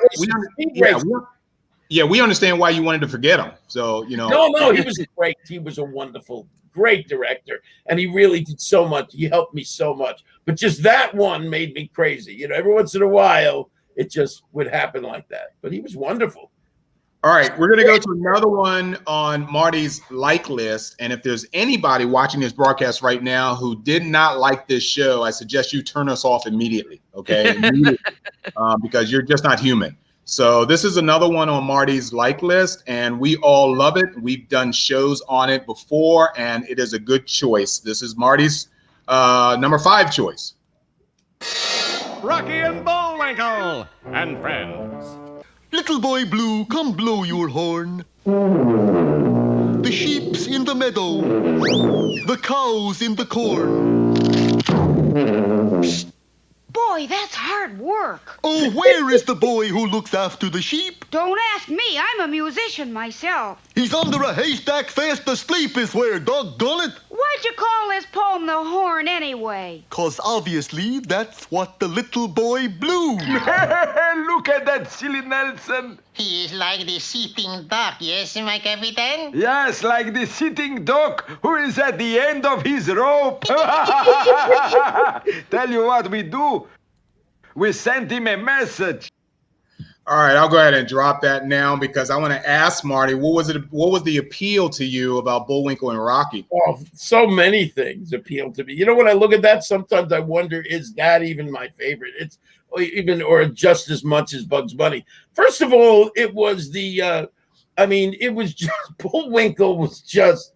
We understand why you wanted to forget him. So No, he was great. He was a wonderful, great director, and he really did so much. He helped me so much. But just that one made me crazy. Every once in a while, it just would happen like that. But he was wonderful. All right, we're going to go to another one on Marty's like list. And if there's anybody watching this broadcast right now who did not like this show, I suggest you turn us off immediately, okay? Because you're just not human. So this is another one on Marty's like list, and we all love it. We've done shows on it before, and it is a good choice. This is Marty's number 5 choice. Rocky and Bullwinkle and Friends. Little boy blue, come blow your horn. The sheep's in the meadow, the cow's in the corn. Psst. Boy, that's hard work. Oh, where is the boy who looks after the sheep? Don't ask me. I'm a musician myself. He's under a haystack fast asleep is where, doggone it. Why'd you call this poem The Horn anyway? 'Cause obviously that's what the little boy blew. Look at that silly Nelson. He is like the sitting duck, yes, my captain? Yes, like the sitting duck who is at the end of his rope. Tell you what we do. We sent him a message. All right, I'll go ahead and drop that now because I want to ask Marty, what was the appeal to you about Bullwinkle and Rocky? Oh, so many things appeal to me. When I look at that, sometimes I wonder, is that even my favorite? It's or just as much as Bugs Bunny. First of all, it was it was just Bullwinkle was just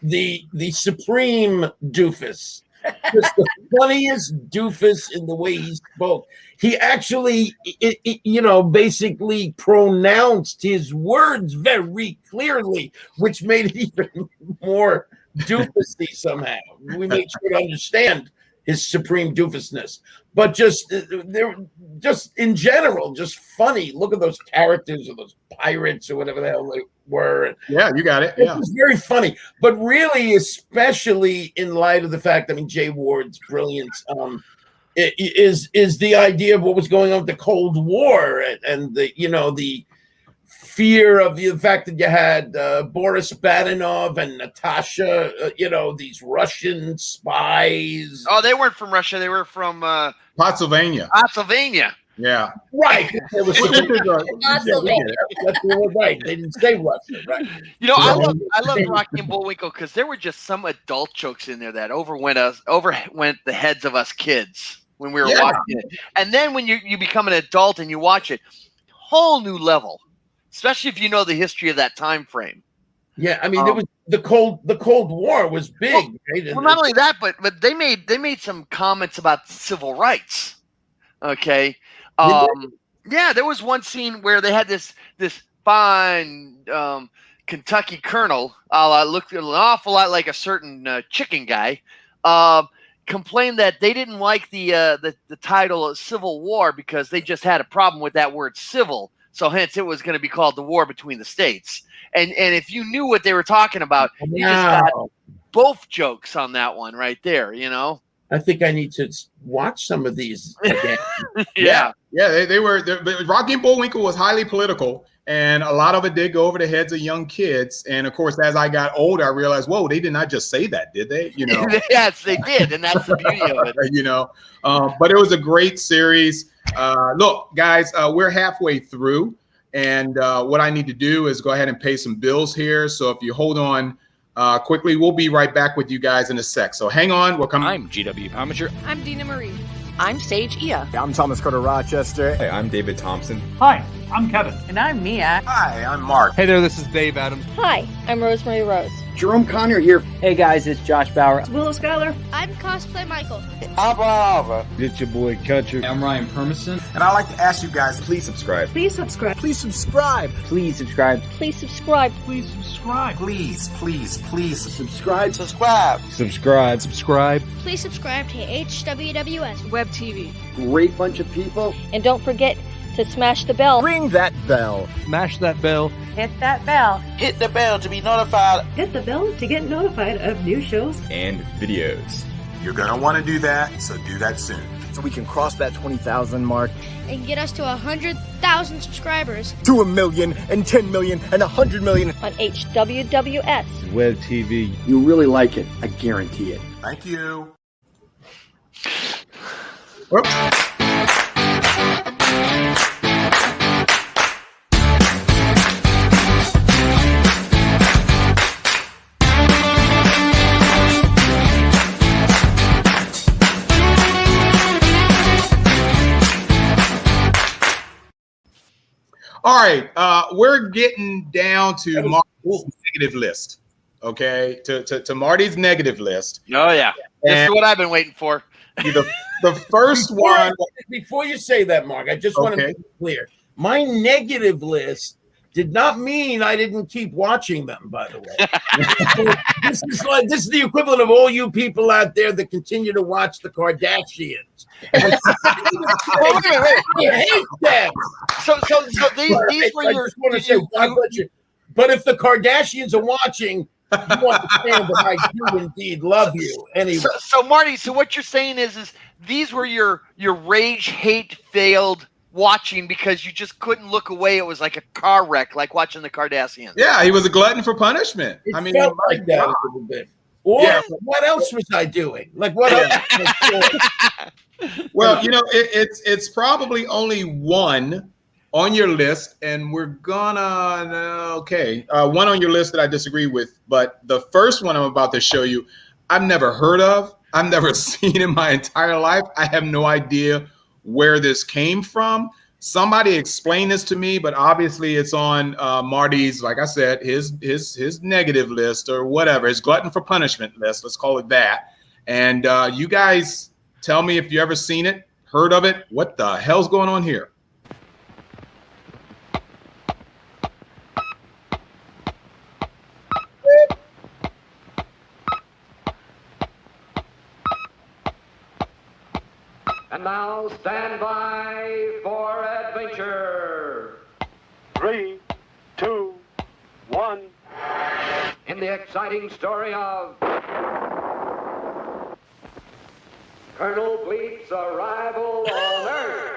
the supreme doofus. just the funniest doofus in the way he spoke. He actually, basically pronounced his words very clearly, which made it even more doofusy somehow. We made sure to understand his supreme doofusness, but they're just in general, just funny. Look at those characters, or those pirates, or whatever the hell they were. Yeah, you got it. It Yeah, was very funny, but really, especially in light of the fact, I mean, Jay Ward's brilliance is the idea of what was going on with the Cold War and the fear of the fact that you had Boris Badenov and Natasha, these Russian spies. Oh, they weren't from Russia. They were from Pennsylvania. Pennsylvania. Yeah, right. Right. They didn't say Russia, right? I love Rocky and Bullwinkle because there were just some adult jokes in there that overwent the heads of us kids when we were watching it. And then when you become an adult and you watch it, whole new level. Especially if you know the history of that time frame. Yeah, I mean, it was the Cold War was big, right? Well, not only that, but they made some comments about civil rights. Okay, yeah, there was one scene where they had this fine Kentucky colonel, looked an awful lot like a certain chicken guy, complained that they didn't like the title of Civil War because they just had a problem with that word civil. So hence it was going to be called the war between the states. And if you knew what they were talking about, you just got both jokes on that one right there, I think I need to watch some of these again. Yeah. They were. Rocky and Bullwinkle was highly political, and a lot of it did go over the heads of young kids. And of course, as I got older, I realized, whoa, they did not just say that, did they? Yes, they did, and that's the beauty of it. But it was a great series. Look, guys, we're halfway through, and what I need to do is go ahead and pay some bills here. So if you hold on quickly, we'll be right back with you guys in a sec. So hang on. We'll come. I'm GW Pomacher. I'm Dina Marie. I'm Sage Ia. I'm Thomas Carter Rochester. Hey, I'm David Thompson. Hi, I'm Kevin. And I'm Mia. Hi, I'm Marc. Hey there, this is Dave Adams. Hi, I'm Rosemary Rose. Jerome Conner here. Hey guys, it's Josh Bauer. It's Willow Schuyler. I'm Cosplay Michael. Abba. It's your boy Country. I'm Ryan Permison. And I'd like to ask you guys, please subscribe. Please subscribe. Please subscribe. Please subscribe. Please subscribe. Please subscribe. Please subscribe. Subscribe. Please subscribe to HWWS Web TV. Great bunch of people. And don't forget to smash the bell. Ring that bell. Smash that bell. Hit that bell. Hit the bell to be notified. Hit the bell to get notified of new shows and videos. You're going to want to do that, so do that soon. So we can cross that 20,000 mark. And get us to 100,000 subscribers. To 1 million, and 10 million, and 100 million. On HWWS. Web TV. You'll really like it. I guarantee it. Thank you. Whoops. All right, we're getting down to Marty's negative list. Okay, to Marty's negative list. Oh yeah, this is what I've been waiting for. The first one. Before you say that, Marc, I just want to make it clear. My negative list did not mean I didn't keep watching them, by the way. This is the equivalent of all you people out there that continue to watch the Kardashians. Wait. I hate them. So these were your. But if the Kardashians are watching, you understand that I do indeed love you. Anyway. So Marty, so what you're saying is these were your rage, hate, failed watching because you just couldn't look away. It was like a car wreck, like watching the Kardashians. Yeah, he was a glutton for punishment. It felt like that a little bit. Or what else was I doing? Like what else? Was I doing? Well, it's probably only one on your list, and we're gonna one on your list that I disagree with, but the first one I'm about to show you, I've never heard of, I've never seen in my entire life. I have no idea where this came from. Somebody explain this to me, but obviously it's on Marty's, like I said, his negative list or whatever, his glutton for punishment list. Let's call it that. And you guys tell me if you ever seen it, heard of it. What the hell's going on here? And now stand by for adventure. 3, 2, 1. In the exciting story of Colonel Bleep's arrival on Earth.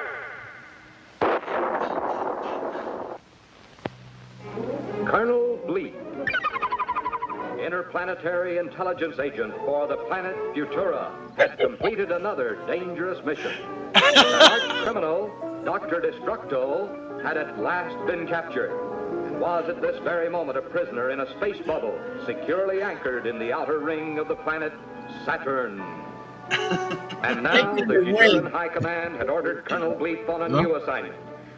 Colonel Bleep, interplanetary intelligence agent for the planet Futura, had completed another dangerous mission. The arch criminal, Dr. Destructo, had at last been captured and was at this very moment a prisoner in a space bubble, securely anchored in the outer ring of the planet Saturn. And now the Futuran High Command had ordered Colonel Bleep on a new assignment,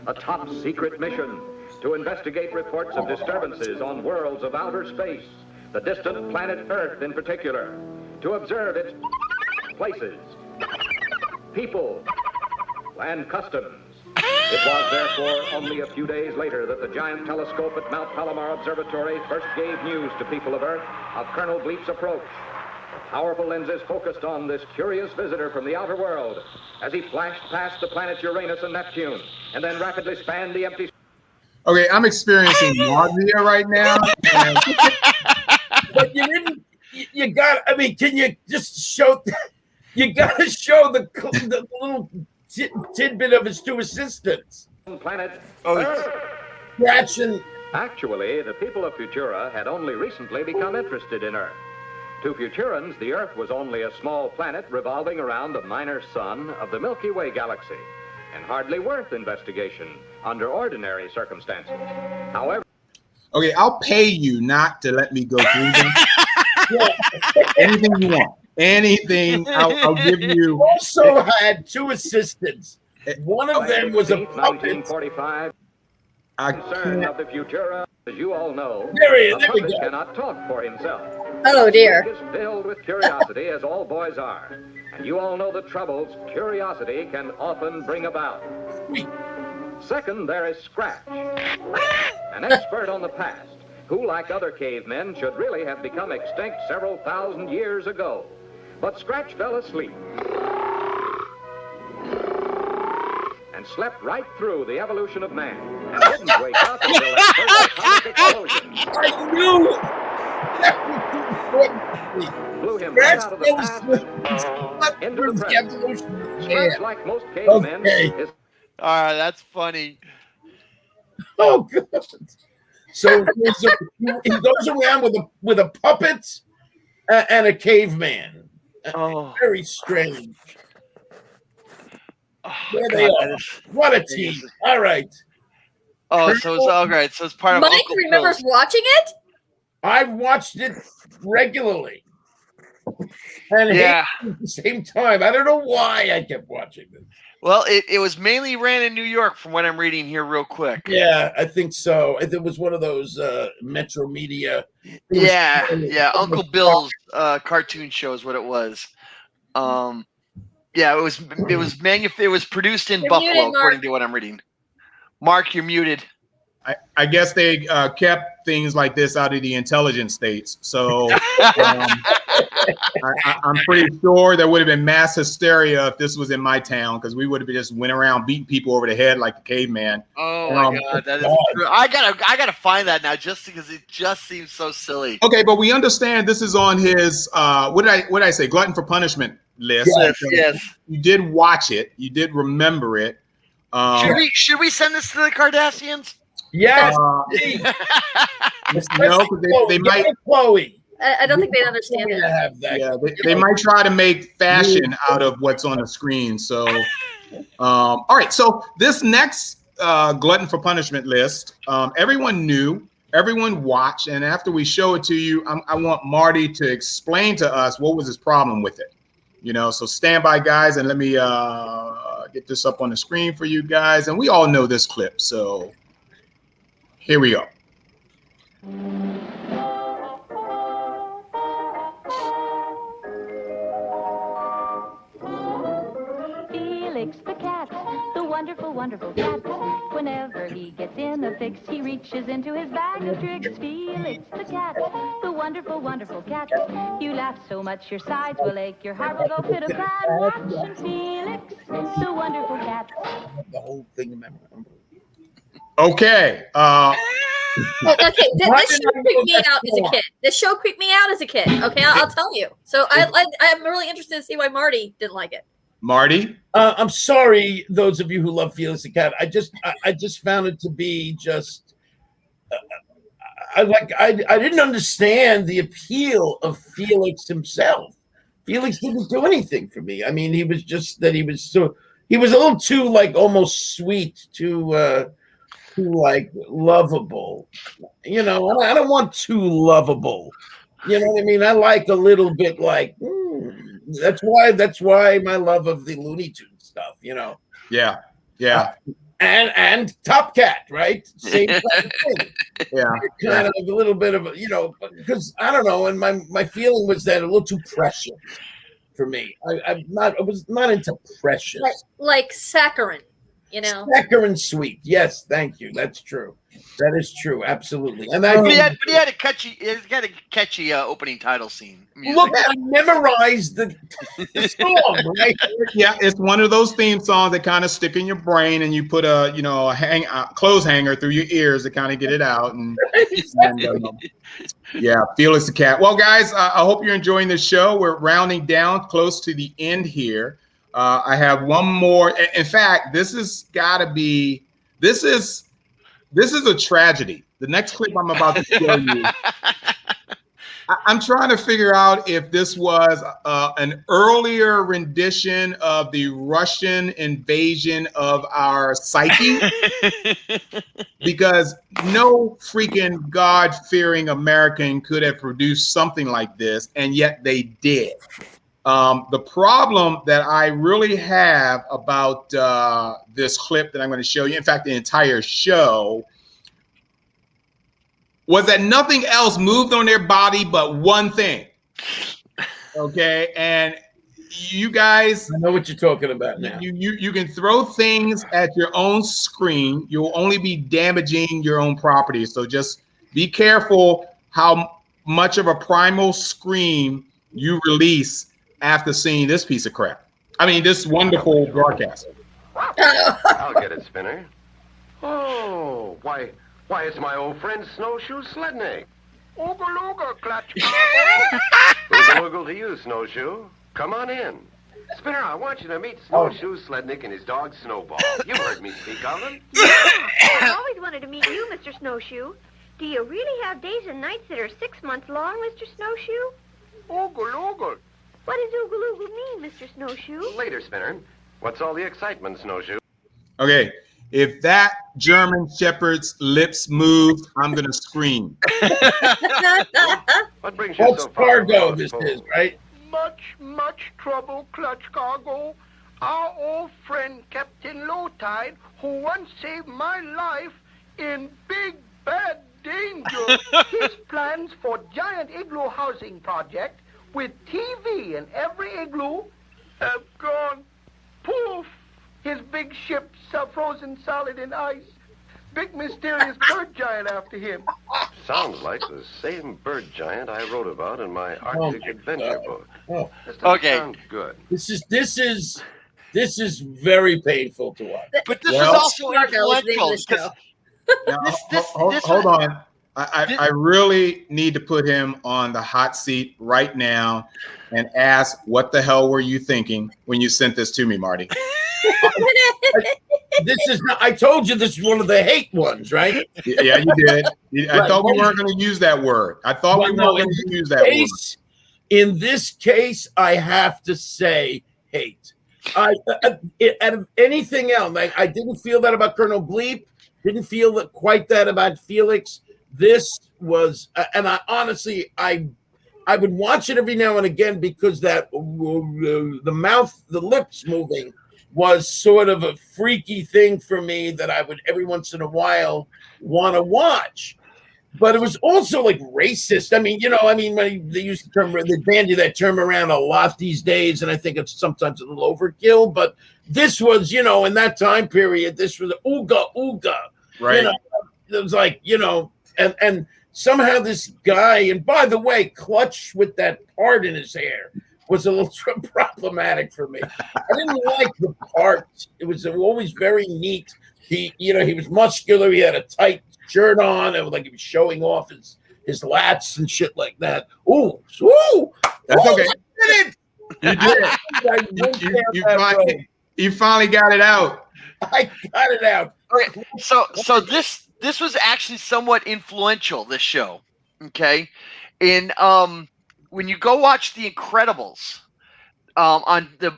a top secret mission to investigate reports of disturbances on worlds of outer space, the distant planet Earth in particular, to observe its places, people, and customs. It was therefore only a few days later that the giant telescope at Mount Palomar Observatory first gave news to people of Earth of Colonel Bleep's approach. Powerful lenses focused on this curious visitor from the outer world as he flashed past the planets Uranus and Neptune and then rapidly spanned the empty... Okay, I'm experiencing nausea right now. And... But you didn't. You got. I mean, can you just show? You got to show the little tidbit of his two assistants. Planet Earth. Scratching. Actually, the people of Futura had only recently become interested in Earth. To Futurans, the Earth was only a small planet revolving around a minor sun of the Milky Way galaxy, and hardly worth investigation under ordinary circumstances. However... Okay, I'll pay you not to let me go through them. Anything you want. Anything, I'll give you. Also had two assistants. One of them was a puppet. 1945. Concern of the Futura, as you all know, there a puppet cannot talk for himself. Oh dear. He is filled with curiosity, as all boys are. And you all know the troubles curiosity can often bring about. Second, there is Scratch, an expert on the past, who, like other cavemen, should really have become extinct several thousand years ago. But Scratch fell asleep and slept right through the evolution of man, and didn't wake up until that first atomic explosion. I knew it! Blew him right out of the past and into the present. Scratch, like most cavemen, is... All right, that's funny. Oh, God. So he goes around with a puppet and a caveman. Oh. Very strange. Oh, there they are. What a team. All right. Oh, so it's all right. So it's part of Mike Uncle remembers Phil. watching it? I watched it regularly. And yeah, at the same time. I don't know why I kept watching this. Well, it was mainly ran in New York from what I'm reading here real quick. Yeah, I think so. It was one of those Metro Media. Yeah. Uncle Bill's cartoon show is what it was. Yeah, it was produced in Buffalo, muted, according to what I'm reading. Mark, you're muted. I guess they kept things like this out of the intelligence states. So I'm pretty sure there would have been mass hysteria if this was in my town, because we would have just went around beating people over the head like the caveman. Oh my God, that is true. I gotta find that now, just because it just seems so silly. Okay, but we understand this is on his what did I say? Glutton for Punishment list. Yes. You did watch it. You did remember it. Should we send this to the Kardashians? Yes. No, they might. Chloe. I don't think they understand it. Yeah, they might try to make fashion out of what's on the screen. So, all right. So this next Glutton for Punishment list, everyone knew, everyone watched, and after we show it to you, I want Marty to explain to us what was his problem with it. So stand by, guys, and let me get this up on the screen for you guys. And we all know this clip, so here we go. fix, the cat, the wonderful, wonderful cat. Whenever he gets in a fix, he reaches into his bag of tricks. Felix the cat, the wonderful, wonderful cat. You laugh so much your sides will ache, your heart will go pit-a-pat. Watch Felix, the wonderful cat. The whole thing, remember. Okay. Okay, this show creeped me out as a kid. This show creeped me out as a kid. Okay, I'll tell you. So I'm really interested to see why Marty didn't like it. Marty? I'm sorry, those of you who love Felix the cat. I just found it to be just. I didn't understand the appeal of Felix himself. Felix didn't do anything for me. I mean, he was a little too like almost sweet, too like lovable. You know, I don't want too lovable. You know what I mean? I like a little bit like that's why my love of the Looney Tunes stuff, you know. Yeah. And Top Cat, right? Same kind of thing. Yeah. Kind of a little bit of a, you know, because I don't know, and my feeling was that a little too precious for me. I was not into precious. Like saccharine. You know, saccharine sweet. Yes, thank you. That's true. That is true. Absolutely. And he had a catchy opening title scene. Music. Look, I memorized the song. Right? Yeah, it's one of those theme songs that kind of stick in your brain, and you put a clothes hanger through your ears to kind of get it out. And yeah, Felix the cat. Well, guys, I hope you're enjoying the show. We're rounding down close to the end here. I have one more. In fact, this is a tragedy. The next clip I'm about to show you, I'm trying to figure out if this was an earlier rendition of the Russian invasion of our psyche, because no freaking God-fearing American could have produced something like this, and yet they did. The problem that I really have about this clip that I'm going to show you, in fact, the entire show, was that nothing else moved on their body but one thing. Okay, and you guys, I know what you're talking about now. You can throw things at your own screen. You'll only be damaging your own property. So just be careful how much of a primal scream you release after seeing this piece of crap. I mean, this wonderful broadcast. I'll get it, Spinner. Oh, why, it's my old friend Snowshoe Slednik. Ooga-looga, clutch. Ooga-looga to you, Snowshoe. Come on in. Spinner, I want you to meet Snowshoe Slednik and his dog Snowball. You've heard me speak of them. I've always wanted to meet you, Mr. Snowshoe. Do you really have days and nights that are 6 months long, Mr. Snowshoe? Ooga-looga. What does ooga-looga mean, Mr. Snowshoe? Later, Spinner. What's all the excitement, Snowshoe? Okay, if that German Shepherd's lips moved, I'm gonna scream. What brings you What's so far? cargo this is, right? Much trouble, Clutch Cargo. Our old friend Captain Lowtide, who once saved my life in big bad danger. His plans for giant igloo housing project with TV in every igloo have gone poof. His big ship's frozen solid in ice. Big mysterious bird giant after him. Sounds like the same bird giant I wrote about in my Arctic adventure book. Okay. Sounds good. This is very painful to watch. But this is also influential. Hold on. I really need to put him on the hot seat right now and ask, what the hell were you thinking when you sent this to me, Marty? I told you this is one of the hate ones, right? Yeah, you did. I thought we weren't going to use that word. I thought we weren't going to use that word. In this case, I have to say hate. Out of anything else, I didn't feel that about Colonel Bleep. Didn't feel that quite that about Felix. This was, and I honestly, I would watch it every now and again because that the mouth, the lips moving was sort of a freaky thing for me that I would every once in a while want to watch. but it was also like racist. I mean, they use they bandy that term around a lot these days, and I think it's sometimes a little overkill. But this was, in that time period, this was ooga ooga. Right. It was like, and somehow this guy, and by the way, Clutch with that part in his hair was a little problematic for me. I didn't like the part. It was always very neat. He was muscular. He had a tight shirt on. It was like he was showing off his lats and shit like that. Ooh, that's okay. I did it. You finally got it out. I got it out. Okay, so this was actually somewhat influential. This show, okay, in when you go watch The Incredibles. On the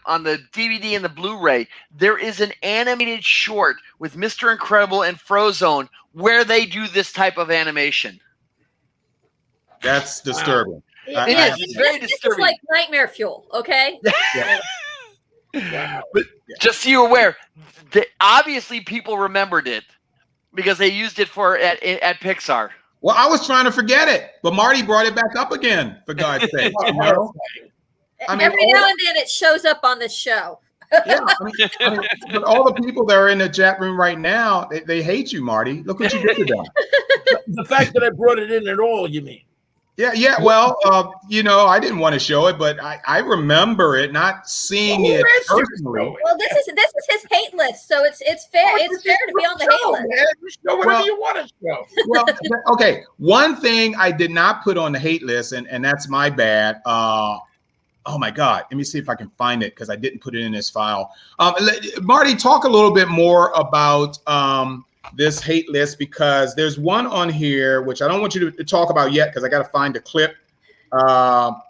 DVD and the Blu-ray, there is an animated short with Mr. Incredible and Frozone where they do this type of animation. That's disturbing. It is. It's very disturbing. It's like nightmare fuel, okay? Yeah. But just so you're aware, obviously people remembered it because they used it at Pixar. Well, I was trying to forget it, but Marty brought it back up again, for God's sake. Every now and then it shows up on this show. Yeah, but all the people that are in the chat room right now, they hate you, Marty. Look what you did to them. The fact that I brought it in at all, you mean? Yeah. Well, I didn't want to show it, but I remember it, not seeing it personally. Well, this is his hate list, so it's fair. It's fair to be on the hate list. Man. Show whatever you want to show. Well, okay. One thing I did not put on the hate list, and that's my bad. Oh my God! Let me see if I can find it because I didn't put it in this file. Marty, talk a little bit more about this hate list because there's one on here which I don't want you to talk about yet because I got to find the clip. Oh,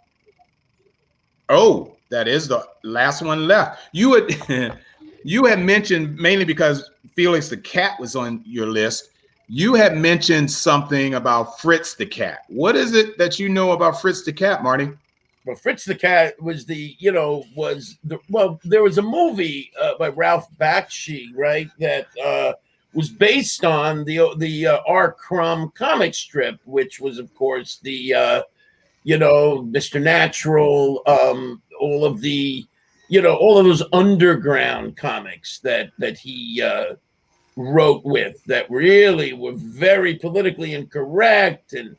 that is the last one left. You had mentioned, mainly because Felix the cat was on your list, you had mentioned something about Fritz the cat. What is it that you know about Fritz the cat, Marty? Well, Fritz the cat was there was a movie by Ralph Bakshi, right, that was based on the R. Crumb comic strip, which was, of course, the Mr. Natural, all of those underground comics that he wrote with that really were very politically incorrect and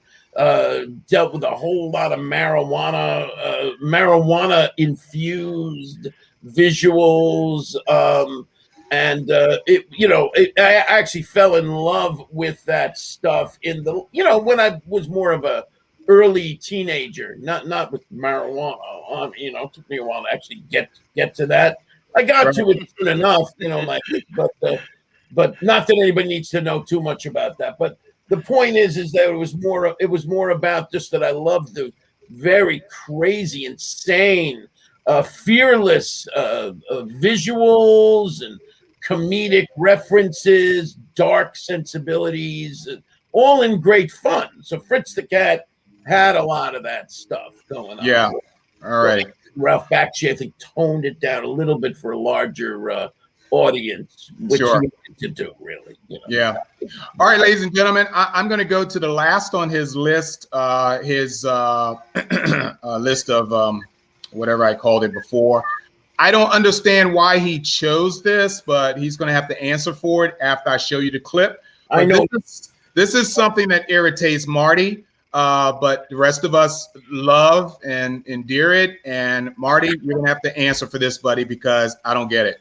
dealt with a whole lot of marijuana infused visuals. I actually fell in love with that stuff when I was more of a early teenager, not with marijuana. It took me a while to actually get to that. I got to it soon enough, but not that anybody needs to know too much about that. But the point is that it was more about just that I loved the very crazy, insane, fearless visuals and comedic references, dark sensibilities, all in great fun. So Fritz the cat had a lot of that stuff going on. Yeah. All right. Ralph Bakshi, I think, toned it down a little bit for a larger audience, which he wanted to do, really. Yeah. All right, ladies and gentlemen, I'm going to go to the last on his list, list of whatever I called it before. I don't understand why he chose this, but he's going to have to answer for it after I show you the clip. I know. This is something that irritates Marty, but the rest of us love and endear it. And Marty, you're going to have to answer for this, buddy, because I don't get it.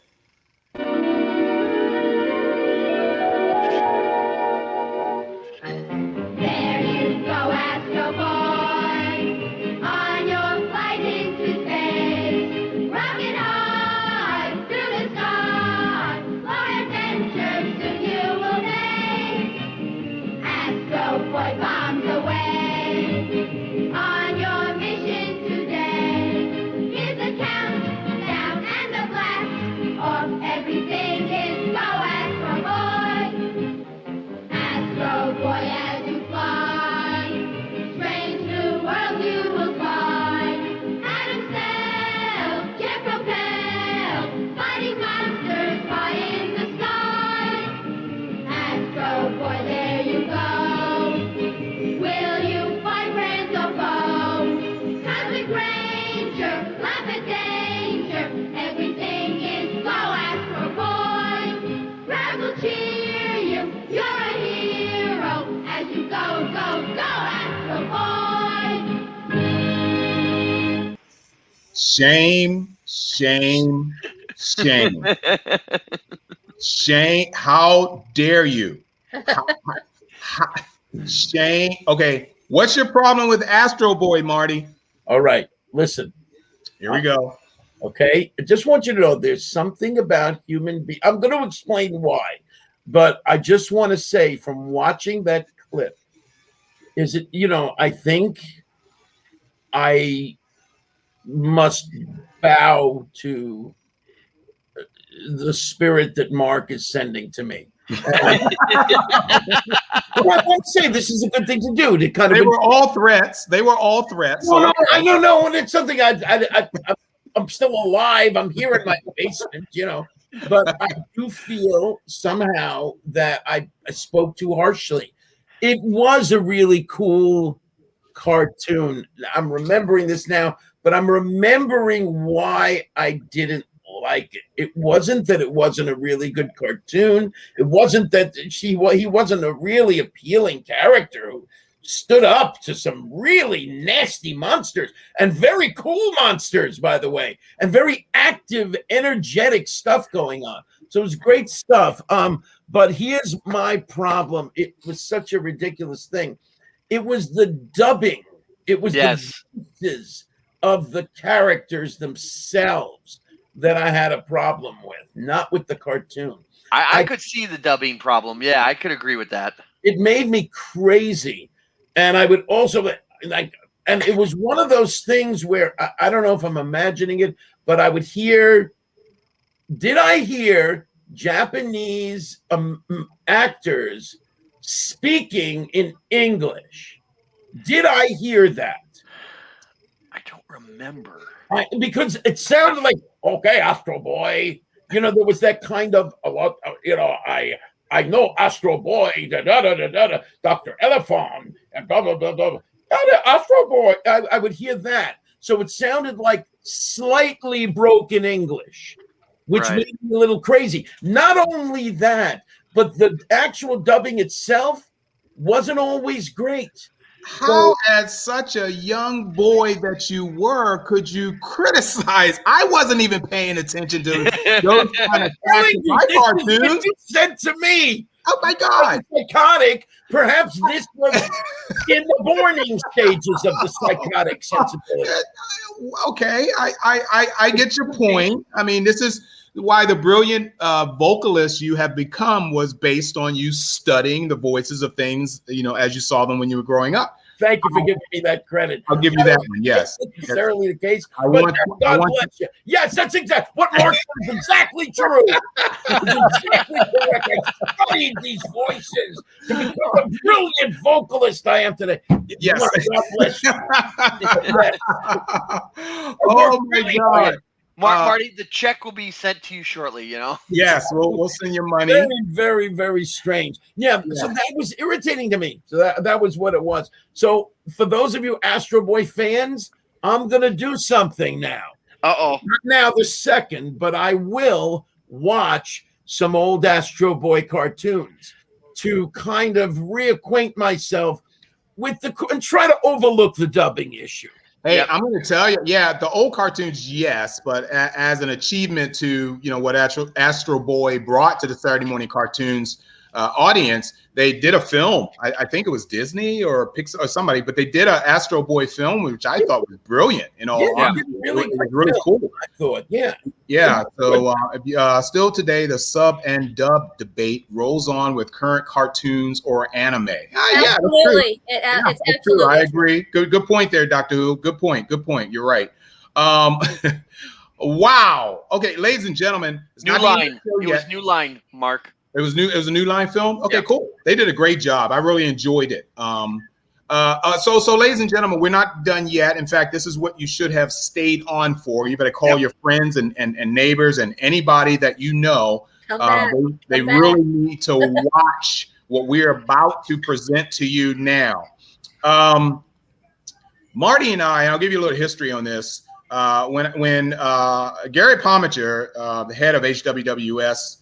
Shame. Shame. How dare you? Shame. Okay. What's your problem with Astro Boy, Marty? All right. Listen. Here we go. Okay. I just want you to know there's something about human beings. I'm going to explain why, but I just want to say from watching that clip, is it, I think I must bow to the spirit that Marc is sending to me. I won't say this is a good thing to do. To kind of were all threats. They were all threats. Well, I don't know, and it's something I'm still alive. I'm here in my basement, but I do feel somehow that I spoke too harshly. It was a really cool cartoon. I'm remembering this now, but I'm remembering why I didn't like it. It wasn't that it wasn't a really good cartoon. It wasn't that he wasn't a really appealing character who stood up to some really nasty monsters and very cool monsters, by the way, and very active, energetic stuff going on. So it was great stuff. But here's my problem. It was such a ridiculous thing. It was the dubbing. It was the voices of the characters themselves that I had a problem with, not with the cartoon. I could see the dubbing problem. Yeah, I could agree with that. It made me crazy. And I would also and it was one of those things where I don't know if I'm imagining it, but I would did I hear Japanese actors speaking in English? Did I hear that? I don't remember. Because it sounded like, okay, Astro Boy. There was that kind of I know Astro Boy, Dr. Elephant, and blah, blah, blah, blah. Astro Boy. I would hear that. So it sounded like slightly broken English, which made me a little crazy. Not only that, but the actual dubbing itself wasn't always great. How, as such a young boy that you were, could you criticize? I wasn't even paying attention to those kind of cartoons. You said to me, "Oh my God, psychotic." Perhaps this was in the morning stages of the psychotic sensibility. Okay, I get your point. I mean, this is why the brilliant vocalist you have become was based on you studying the voices of things, as you saw them when you were growing up. Thank you for giving me that credit. I'll give you that one. Yes, not necessarily the case. God bless you. Yes, that's exactly what Marc said is exactly true. It's exactly correct. I studied these voices to become a brilliant vocalist I am today. Yes. God bless you. Oh my God. Marty, the check will be sent to you shortly, Yes, we'll send you money. Very, very, very strange. Yeah, so that was irritating to me. So that was what it was. So for those of you Astro Boy fans, I'm going to do something now. Uh-oh. Not now the second, but I will watch some old Astro Boy cartoons to kind of reacquaint myself with and try to overlook the dubbing issue. Hey, I'm going to tell you, the old cartoons, yes, but as an achievement to, what Astro Boy brought to the Saturday morning cartoons audience, they did a film. I think it was Disney or Pixar or somebody, but they did an Astro Boy film, which I thought was brilliant. It was really cool. I thought, yeah. So still today, the sub and dub debate rolls on with current cartoons or anime. Absolutely, it's absolutely. I agree. Good point there, Dr. Who. Good point. You're right. Wow. Okay, ladies and gentlemen, New Line. It was New Line, Marc. It was a New Line film. Okay, cool. They did a great job. I really enjoyed it. So ladies and gentlemen, we're not done yet. In fact, this is what you should have stayed on for. You better call your friends and neighbors and anybody that you know. They really need to watch what we're about to present to you now. Marty and I'll give you a little history on this. When Gary Pomacher, the head of HWWS,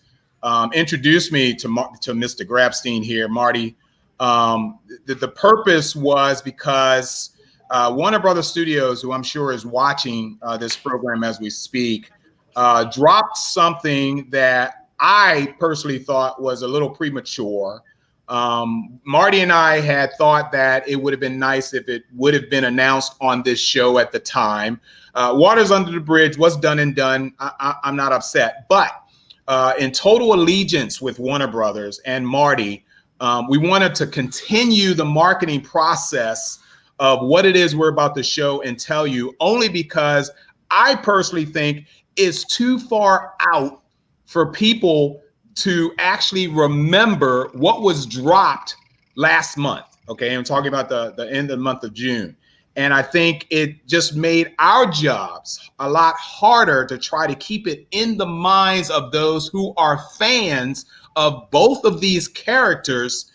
introduced me to Mr. Grabstein here, Marty. The purpose was because Warner Brothers Studios, who I'm sure is watching this program as we speak, dropped something that I personally thought was a little premature. Marty and I had thought that it would have been nice if it would have been announced on this show at the time. Waters Under the Bridge was done and done. I'm not upset. But in total allegiance with Warner Brothers and Marty, we wanted to continue the marketing process of what it is we're about to show and tell you, only because I personally think it's too far out for people to actually remember what was dropped last month. Okay, I'm talking about the end of the month of June. And I think it just made our jobs a lot harder to try to keep it in the minds of those who are fans of both of these characters.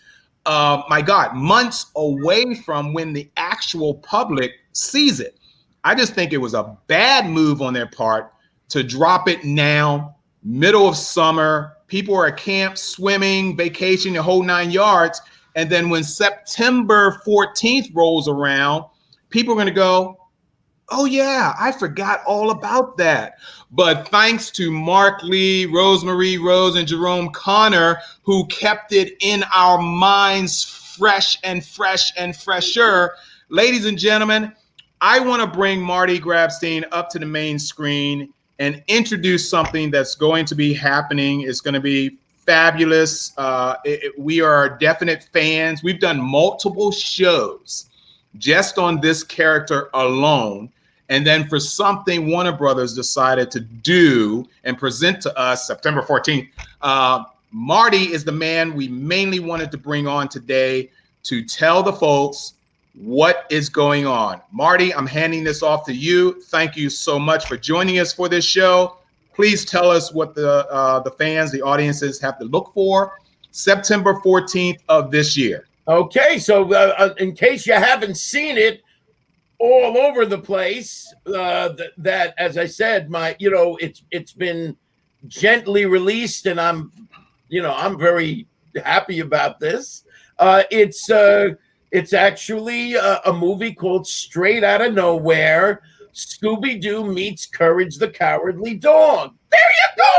My God, months away from when the actual public sees it. I just think it was a bad move on their part to drop it now, middle of summer. People are at camp, swimming, vacation, the whole 9 yards. And then when September 14th rolls around, people are going to go, oh yeah, I forgot all about that. But thanks to Mark Lee, Rosemary Rose, and Jerome Connor, who kept it in our minds fresh and fresher. Ladies and gentlemen, I want to bring Marty Grabstein up to the main screen and introduce something that's going to be happening. It's going to be fabulous. We are definite fans. We've done multiple shows just on this character alone. And then for something Warner Brothers decided to do and present to us September 14th, Marty is the man we mainly wanted to bring on today to tell the folks what is going on. Marty, I'm handing this off to you. Thank you so much for joining us for this show. Please tell us what the fans, the audiences have to look for September 14th of this year. Okay, so in case you haven't seen it, all over the place, that as I said, it's been gently released, and I'm very happy about this. It's actually a movie called Straight Outta Nowhere, Scooby-Doo Meets Courage the Cowardly Dog. There you go!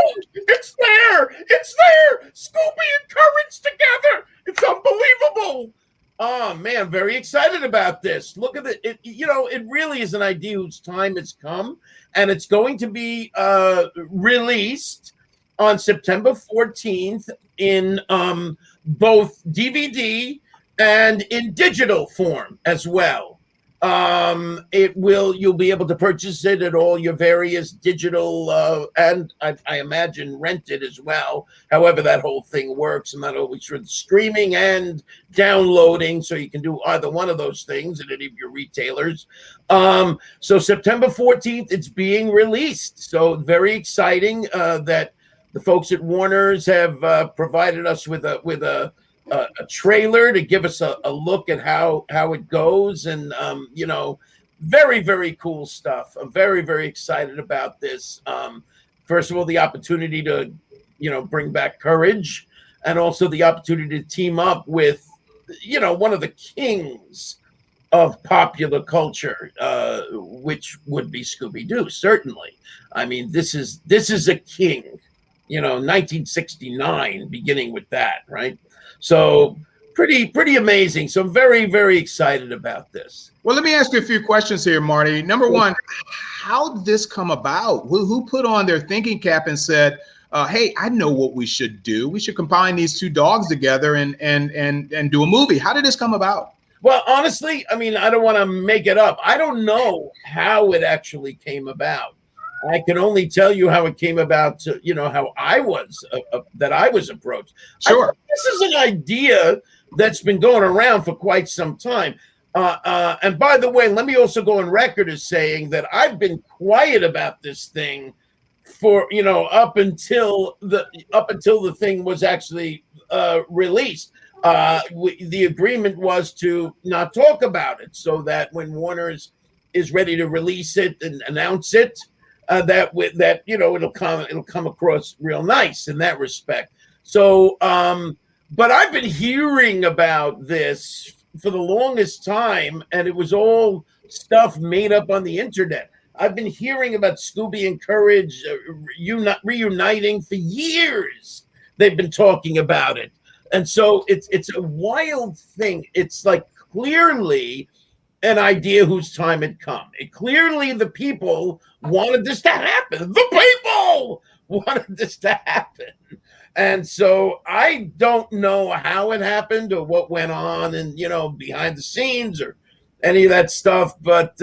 It's there! It's there! Scooby and Courage together! It's unbelievable! Oh man, very excited about this. Look at it. It really is an idea whose time has come, and it's going to be released on September 14th in both DVD and in digital form as well. You'll be able to purchase it at all your various digital and I imagine rent it as well. However that whole thing works, I'm not always sure, the streaming and downloading, so you can do either one of those things at any of your retailers. So September 14th, it's being released. So very exciting that the folks at Warner's have provided us with a trailer to give us a look at how it goes, and very, very cool stuff. I'm very, very excited about this. First of all, the opportunity to bring back Courage, and also the opportunity to team up with one of the kings of popular culture, which would be Scooby-Doo, certainly. I mean, this is a king, 1969, beginning with that, right? So pretty amazing. So I'm very, very excited about this. Well, let me ask you a few questions here, Marty. Number one, how did this come about? Who put on their thinking cap and said, hey, I know what we should do. We should combine these two dogs together and do a movie. How did this come about? Well, honestly, I mean, I don't want to make it up. I don't know how it actually came about. I can only tell you how it came about, how I was approached. Sure. This is an idea that's been going around for quite some time. And by the way, let me also go on record as saying that I've been quiet about this thing for, up until the thing was actually released. The agreement was to not talk about it, so that when Warner is ready to release it and announce it, it'll come across real nice in that respect. So, but I've been hearing about this for the longest time, and it was all stuff made up on the internet. I've been hearing about Scooby and Courage reuniting for years. They've been talking about it. And so it's a wild thing. It's like clearly an idea whose time had come. Clearly the people wanted this to happen. The people wanted this to happen. And so I don't know how it happened or what went on and, behind the scenes or any of that stuff. But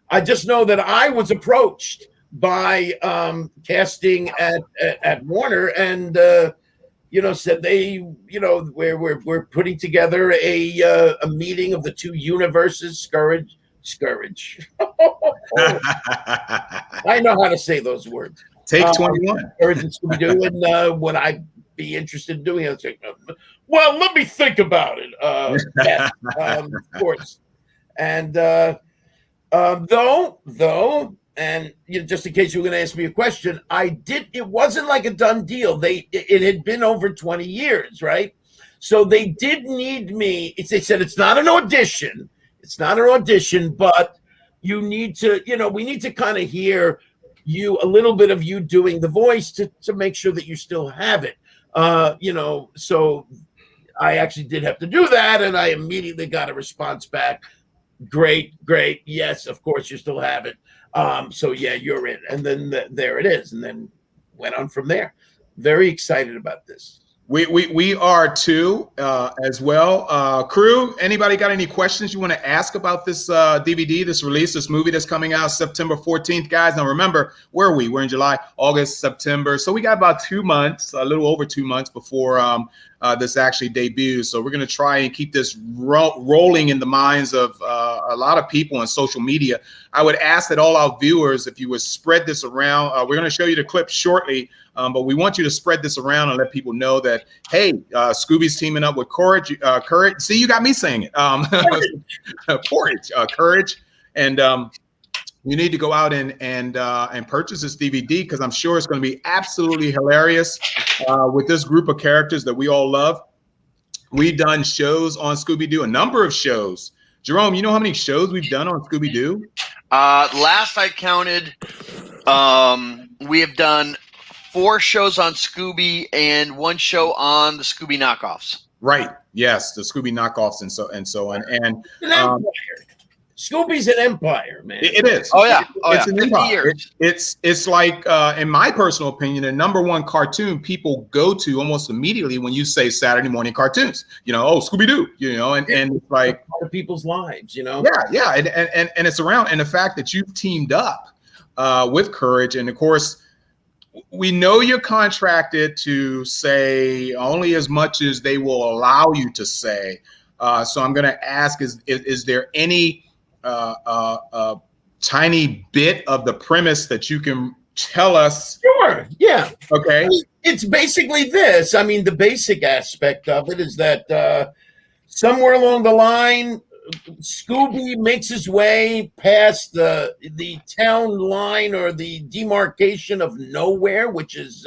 I just know that I was approached by casting at Warner and, said we're putting together a meeting of the two universes, Scourge. I know how to say those words. Take 21. Courage and Scooby-Doo, and would I be interested in doing it? Like, well, let me think about it. Yeah, of course. And though, and just in case you were going to ask me a question, it wasn't like a done deal. It had been over 20 years, right? So they did need me. They said it's not an audition. It's not an audition, but you need to, we need to kind of hear a little bit of you doing the voice to make sure that you still have it. So I actually did have to do that, and I immediately got a response back. Great. Yes, of course you still have it. So yeah, you're in. And then there it is. And then went on from there. Very excited about this. We are too, as well. Crew, anybody got any questions you want to ask about this DVD, this release, this movie that's coming out September 14th, guys? Now remember, where are we? We're in July, August, September. So we got about 2 months, a little over 2 months before this actually debuts. So we're going to try and keep this rolling in the minds of a lot of people on social media. I would ask that all our viewers, if you would spread this around, we're going to show you the clip shortly. But we want you to spread this around and let people know that, hey, Scooby's teaming up with Courage. See, you got me saying it. Courage. And you need to go out and purchase this DVD because I'm sure it's going to be absolutely hilarious with this group of characters that we all love. We've done shows on Scooby-Doo, a number of shows. Jerome, you know how many shows we've done on Scooby-Doo? Last I counted, we have done 4 shows on Scooby and 1 show on the Scooby knockoffs. Right. Yes, the Scooby knockoffs and so on. And Scooby's an empire, man. It is. Oh yeah. It's an empire. It's like, in my personal opinion, the #1 cartoon people go to almost immediately when you say Saturday morning cartoons. Oh, Scooby-Doo. And it's like part of people's lives. Yeah. And it's around, and the fact that you've teamed up with Courage, and of course, we know you're contracted to say only as much as they will allow you to say. So I'm going to ask: is there any tiny bit of the premise that you can tell us? Sure. Yeah. Okay. It's basically this. I mean, the basic aspect of it is that somewhere along the line, Scooby makes his way past the town line or the demarcation of nowhere, which is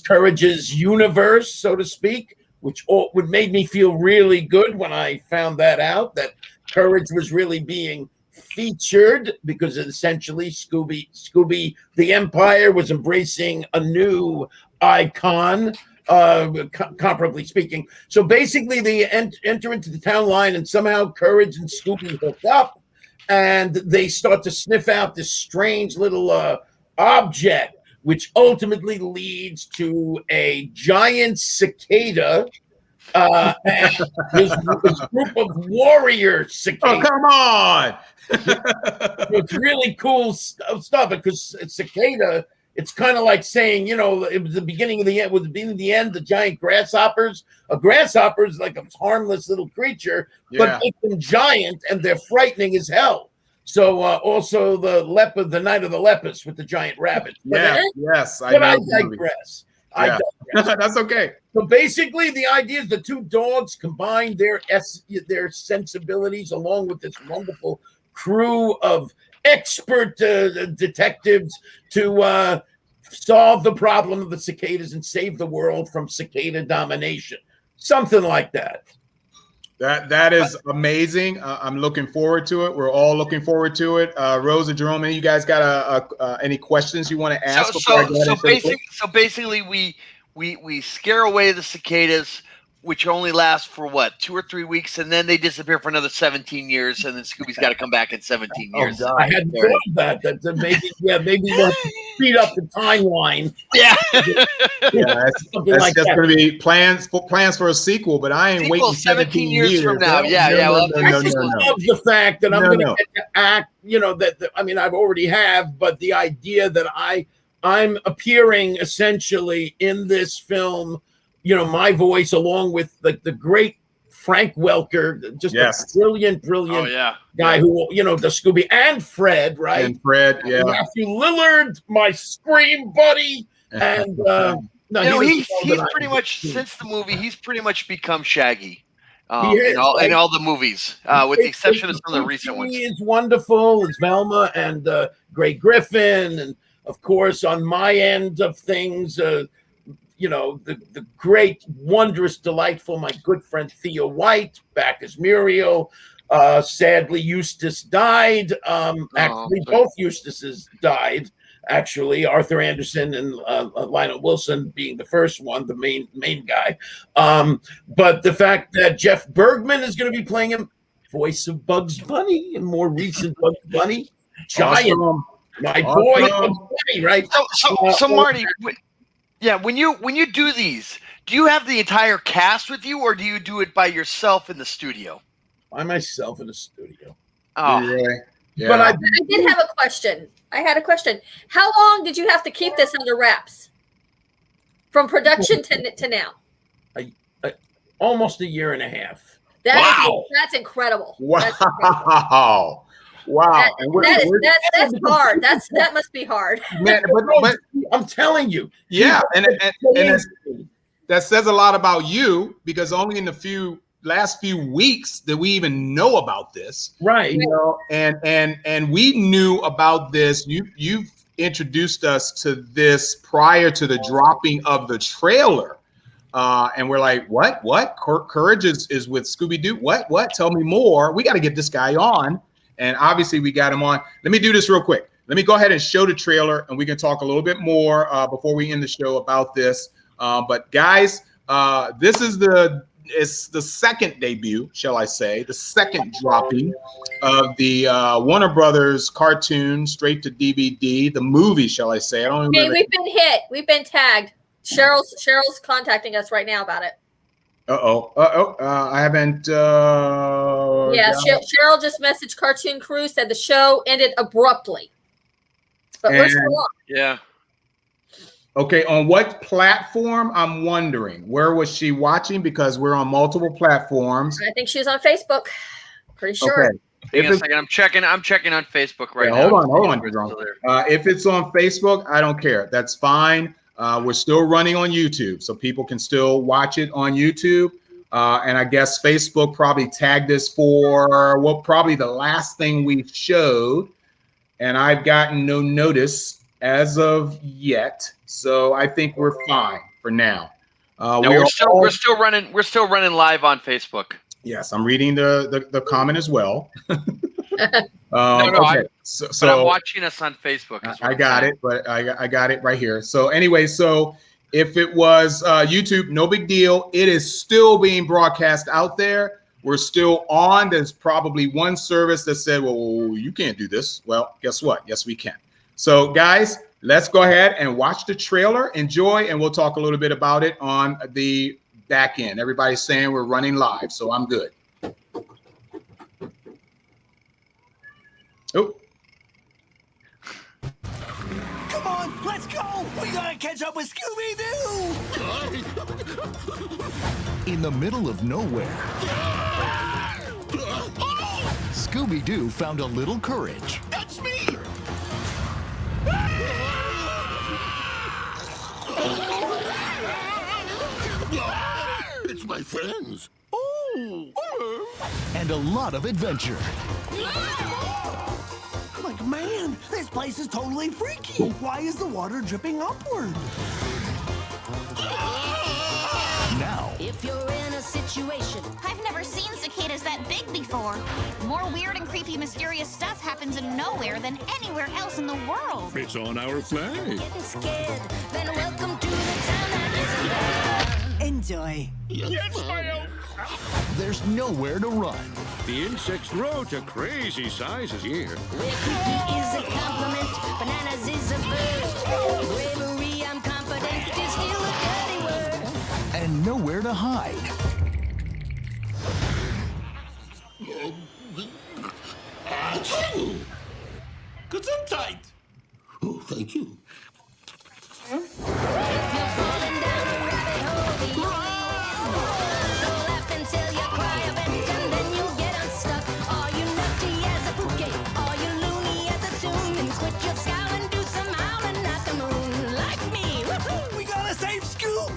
Courage's universe, so to speak, which would made me feel really good when I found that out, that Courage was really being featured because essentially Scooby the Empire was embracing a new icon, comparably speaking. So basically they enter into the town line, and somehow Courage and Scooby hook up, and they start to sniff out this strange little object, which ultimately leads to a giant cicada and his group of warrior cicadas. Oh, come on. It's really cool stuff because cicada, it's kind of like saying, it was the beginning of the end, the end, the giant grasshoppers. A grasshopper is like a harmless little creature, but make them giant and they're frightening as hell. So also the Night of the Lepus with the giant rabbit. Yes. I digress. Yeah. That's okay. So basically the idea is the two dogs combine their sensibilities along with this wonderful crew of expert detectives to solve the problem of the cicadas and save the world from cicada domination. Something like that. That is amazing. I'm looking forward to it. We're all looking forward to it. Rose and Jerome, any of you guys got any questions you want to ask? So basically, we scare away the cicadas, which only last for what, 2 or 3 weeks, and then they disappear for another 17 years, and then Scooby's got to come back in 17 years. I hadn't thought of that. Maybe we'll speed up the timeline. Yeah, that's like just going to be plans for a sequel, but I ain't waiting 17 years from now. No. I just love the fact that I'm going to get to act. I mean, I've already have, but the idea that I'm appearing essentially in this film. My voice along with the great Frank Welker, just a brilliant guy who, the Scooby and Fred, right? And Fred, yeah. Matthew Lillard, my scream buddy. And he's pretty much, since the movie, he's pretty much become Shaggy in all the movies, with the exception of some of the recent ones. He is wonderful. It's Velma and Gray Griffin. And, of course, on my end of things, the great, wondrous, delightful, my good friend Thea White, back as Muriel. Sadly, Eustace died. Actually, both Eustaces died. Actually, Arthur Anderson and Lionel Wilson being the first one, the main guy. But the fact that Jeff Bergman is going to be playing him, voice of Bugs Bunny, and more recent Bugs Bunny, giant, my boy, Bugs Bunny, right? So Marty. Yeah, when you do these, do you have the entire cast with you, or do you do it by yourself in the studio? By myself in the studio. Oh, really? Yeah. But I did have a question. I had a question. How long did you have to keep this under wraps? From production to now? Almost a year and a half. That's incredible. Wow. That's incredible. Wow. That's hard. That must be hard. Man, but I'm telling you. Yeah, and that says a lot about you, because only in the last few weeks that we even know about this. Right. And we knew about this. You've introduced us to this prior to the dropping of the trailer. And we're like, what? Courage is with Scooby-Doo? What? Tell me more. We got to get this guy on. And obviously we got him on. Let me do this real quick. Let me go ahead and show the trailer, and we can talk a little bit more before we end the show about this. But guys, this is the second debut, shall I say, the second dropping of the Warner Brothers cartoon straight to DVD, the movie, shall I say. I don't remember. Hey, we've been hit. We've been tagged. Cheryl's contacting us right now about it. I haven't. Cheryl just messaged Cartoon Crew, said the show ended abruptly. But we're still on. Yeah. Okay, on what platform? I'm wondering. Where was she watching? Because we're on multiple platforms. I think she was on Facebook. Pretty sure. Okay. Hang on a second. I'm checking on Facebook right now. Hold on. If it's on Facebook, I don't care. That's fine. We're still running on YouTube, so people can still watch it on YouTube. And I guess Facebook probably tagged us for probably the last thing we showed. And I've gotten no notice as of yet. So I think we're fine for now. We're still running live on Facebook. Yes, I'm reading the comment as well. Okay. But I'm watching us on Facebook. I got it, but I got it right here. So anyway, if it was YouTube, no big deal. It is still being broadcast out there. We're still on. There's probably one service that said, well, you can't do this. Well, guess what? Yes, we can. So guys, let's go ahead and watch the trailer. Enjoy, and we'll talk a little bit about it on the back end. Everybody's saying we're running live, so I'm good. Oh. Come on, let's go! We gotta catch up with Scooby-Doo! In the middle of nowhere, Scooby-Doo found a little courage. That's me! It's my friends. Oh! And a lot of adventure. Like, man, this place is totally freaky. Why is the water dripping upward? Now, if you're in a situation, I've never seen security that big before. More weird and creepy, mysterious stuff happens in nowhere than anywhere else in the world. It's on our flag. Getting scared, then welcome to the town that isn't there. Enjoy. There's nowhere to run. The insects grow to crazy sizes here. Creepy is a compliment, bananas is a verb. Bravery, I'm confident, is still a dirty word. And nowhere to hide. Gesundheit. Oh, thank you. If you're falling down a rabbit hole, the only so laugh until you cry a bit, and then you get unstuck. Are you nutty as a fruitcake? Are you loony as a tune? And quit your scowl and do some howling at the moon, like me. Woohoo! We gotta save Scoob.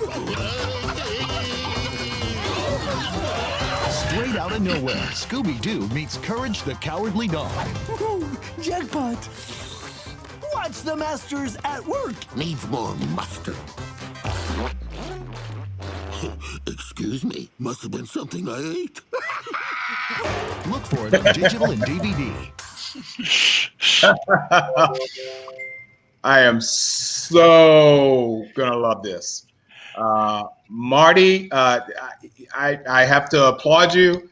Straight out of nowhere, Scooby-Doo meets Courage the Cowardly Dog. Woohoo! Jackpot. Watch the masters at work. Needs more mustard. Excuse me, must have been something I ate. Look for it on digital and DVD. I am so gonna love this. Marty, I have to applaud you.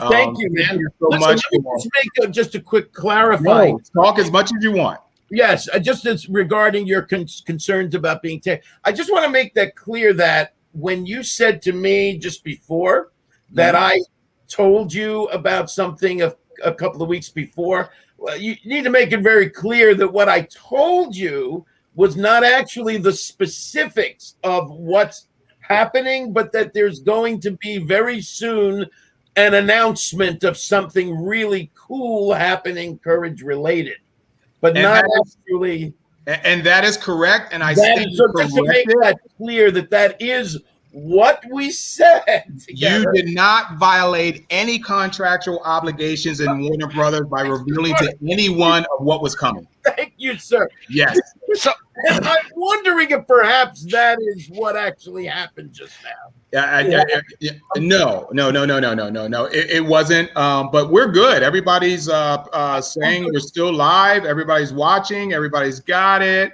Thank you, man. Thank you so Listen, much. let me just make just a quick clarifying. No, talk as much as you want. Yes, just as regarding your concerns about being I just want to make that clear that when you said to me just before that I told you about something a couple of weeks before, well, you need to make it very clear that what I told you was not actually the specifics of what's happening, but that there's going to be very soon an announcement of something really cool happening Courage related. But And not that is- actually. And that is correct. And I That stand is, so just to make corrected. that clear, that is what we said. You together. did not violate any contractual obligations in Warner Brothers by revealing to anyone of what was coming. Thank you, sir. Yes. So And I'm wondering if perhaps that is what actually happened just now. No. It wasn't. But we're good. Everybody's saying we're still live. Everybody's watching. Everybody's got it.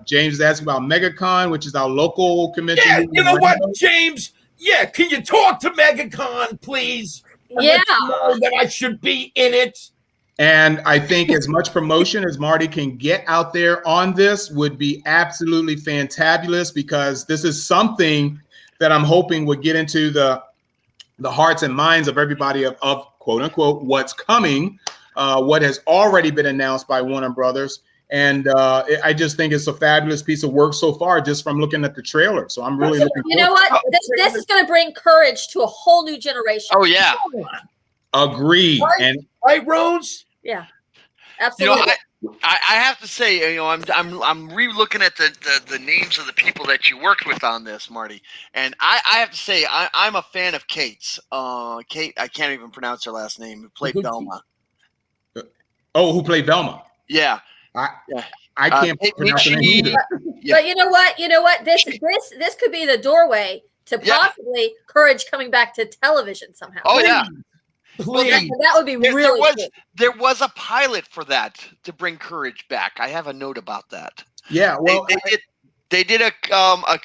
James is asking about MegaCon, which is our local convention. Yeah, here you in know what, Orlando. James? Yeah, can you talk to MegaCon, please? And let them know that I should be in it. And I think as much promotion as Marty can get out there on this would be absolutely fantabulous, because this is something that I'm hoping would get into the hearts and minds of everybody of quote unquote what's coming, what has already been announced by Warner Brothers. And I just think it's a fabulous piece of work so far, just from looking at the trailer. So I'm really looking You know what? This is going to bring Courage to a whole new generation. Oh yeah. Agreed. Right, And right, Rose? Yeah, You know, absolutely. I have to say, you know, I'm re-looking at the names of the people that you worked with on this, Marty, and I have to say I'm a fan of Kate's. Kate, I can't even pronounce her last name. Who played Velma? Oh, who played Velma? Yeah, I can't pronounce her name either. But you know what? You know what? This could be the doorway to possibly Courage coming back to television somehow. Oh yeah. Please. That would be really cool. There was a pilot for that to bring Courage back. I have a note about that. Yeah, well, they did a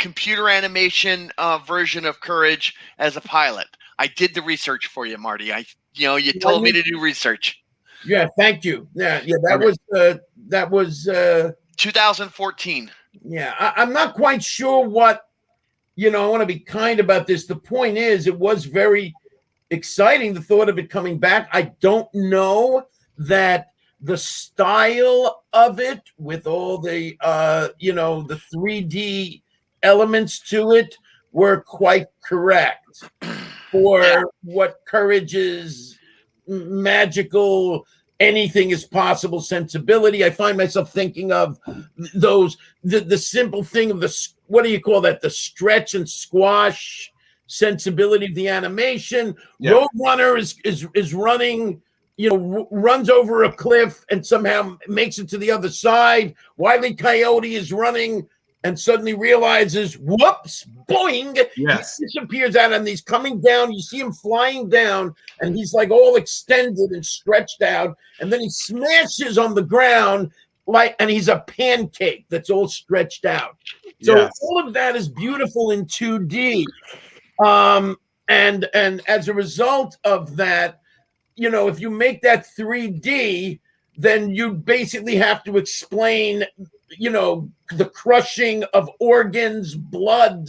computer animation version of Courage as a pilot. I did the research for you, Marty. You told me to do research. Yeah, thank you. Yeah, that was 2014. Yeah, I'm not quite sure what, I want to be kind about this. The point is, it was very exciting, the thought of it coming back. I don't know that the style of it with all the, the 3D elements to it were quite correct for what Courage's magical anything is possible sensibility. I find myself thinking of the simple thing of what do you call that? The stretch and squash sensibility of the animation. Yeah. Roadrunner is running, runs over a cliff and somehow makes it to the other side. Wile E. Coyote is running and suddenly realizes, whoops, boing, Yes. he disappears out, and he's coming down. You see him flying down, and he's like all extended and stretched out, and then he smashes on the ground and he's a pancake that's all stretched out. So Yes. all of that is beautiful in 2D. And as a result of that, if you make that 3D, then you basically have to explain, the crushing of organs, blood,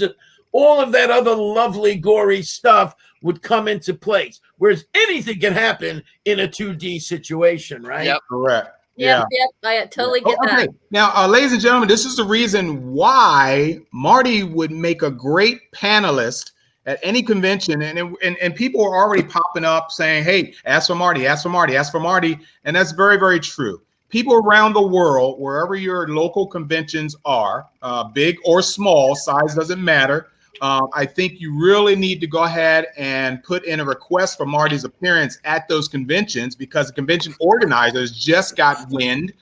all of that other lovely, gory stuff would come into place. Whereas anything can happen in a 2D situation, right? Yep. Correct. Yep, I totally get that. Now, ladies and gentlemen, this is the reason why Marty would make a great panelist at any convention, and people are already popping up saying, "Hey, ask for Marty, ask for Marty, ask for Marty," and that's very, very true. People around the world, wherever your local conventions are, big or small, size doesn't matter. I think you really need to go ahead and put in a request for Marty's appearance at those conventions, because the convention organizers just got wind,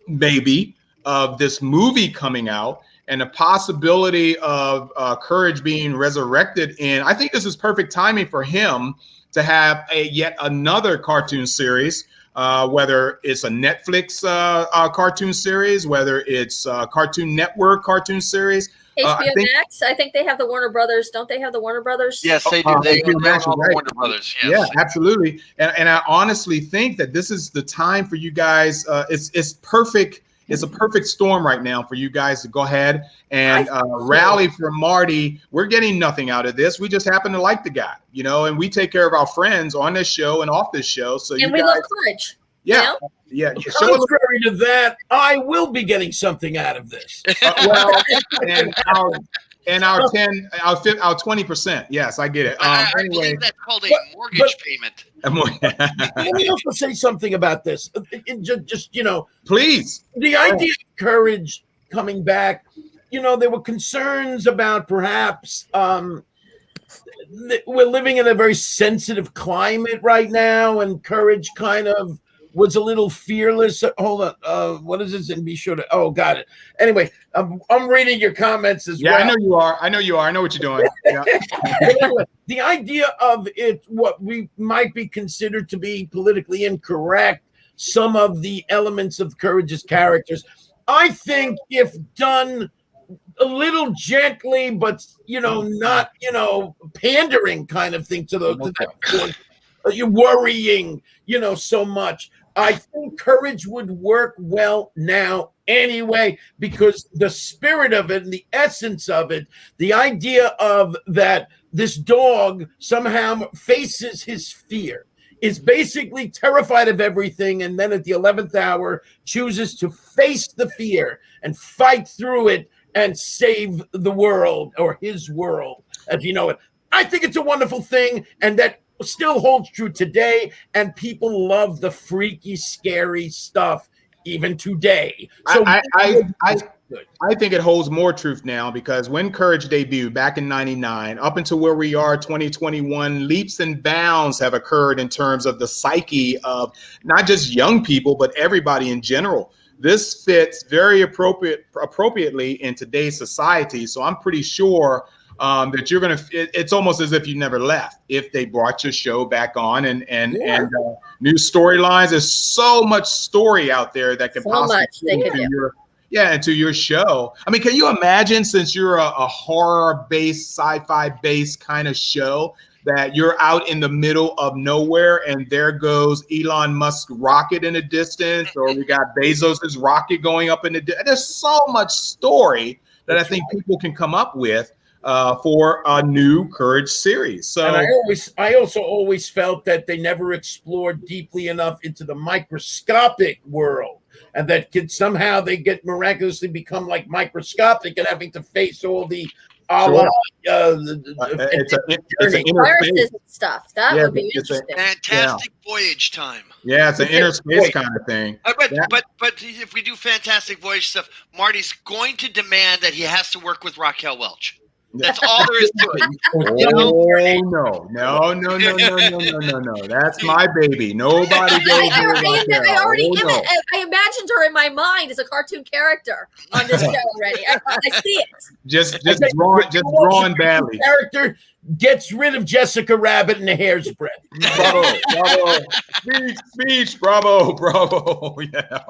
maybe, of this movie coming out and the possibility of Courage being resurrected. And I think this is perfect timing for him to have yet another cartoon series, whether it's a Netflix cartoon series, whether it's a Cartoon Network cartoon series. HBO Max. I think they have the Warner Brothers. Don't they have the Warner Brothers? Yes, they do. They own all the Warner Brothers. Yes. Yeah, absolutely. And I honestly think that this is the time for you guys. It's perfect. It's a perfect storm right now for you guys to go ahead and rally for Marty. We're getting nothing out of this. We just happen to like the guy, and we take care of our friends on this show and off this show. So and we love Courage. Yeah. Yeah. Contrary to that, I will be getting something out of this. And our 20%. Yes, I get it. I Anyway, believe that's called a mortgage payment. Let me also say something about this. Just please. The idea of Courage coming back, there were concerns about perhaps we're living in a very sensitive climate right now, and Courage kind of was a little fearless. Hold on. What is this? And be sure to. Oh, got it. Anyway, I'm reading your comments as well. Yeah, I know you are. I know what you're doing. Yeah. Anyway, the idea of it, what we might be considered to be politically incorrect, some of the elements of Courage's characters, I think if done a little gently, but not pandering kind of thing to you're worrying, so much. I think Courage would work well now anyway, because the spirit of it and the essence of it, the idea of that this dog somehow faces his fear, is basically terrified of everything, and then at the 11th hour chooses to face the fear and fight through it and save the world, or his world as you know it. I think it's a wonderful thing, and that still holds true today, and people love the freaky, scary stuff even today. So I think it holds more truth now, because when Courage debuted back in '99, up until where we are 2021, leaps and bounds have occurred in terms of the psyche of not just young people, but everybody in general. This fits very appropriately in today's society. So I'm pretty sure that you're it's almost as if you never left if they brought your show back on and new storylines. There's so much story out there that can possibly into your show. I mean, can you imagine, since you're a horror-based, sci-fi-based kind of show, that you're out in the middle of nowhere and there goes Elon Musk's rocket in the distance, or we got Bezos's rocket going up in the distance. There's so much story that I think people can come up with for a new Courage series. So, and I also always felt that they never explored deeply enough into the microscopic world, and that somehow they get miraculously become like microscopic and having to face all the viruses and stuff. That would be interesting. Fantastic Voyage time. Yeah, it's an inner space kind of thing. But if we do Fantastic Voyage stuff, Marty's going to demand that he has to work with Raquel Welch. That's all there is to it. No. That's my baby. Nobody goes near Raquel. I imagined her in my mind as a cartoon character on this show already. I see it. Just drawn badly. Character gets rid of Jessica Rabbit in a hair's breadth. Bravo. Speech. Bravo. Yeah.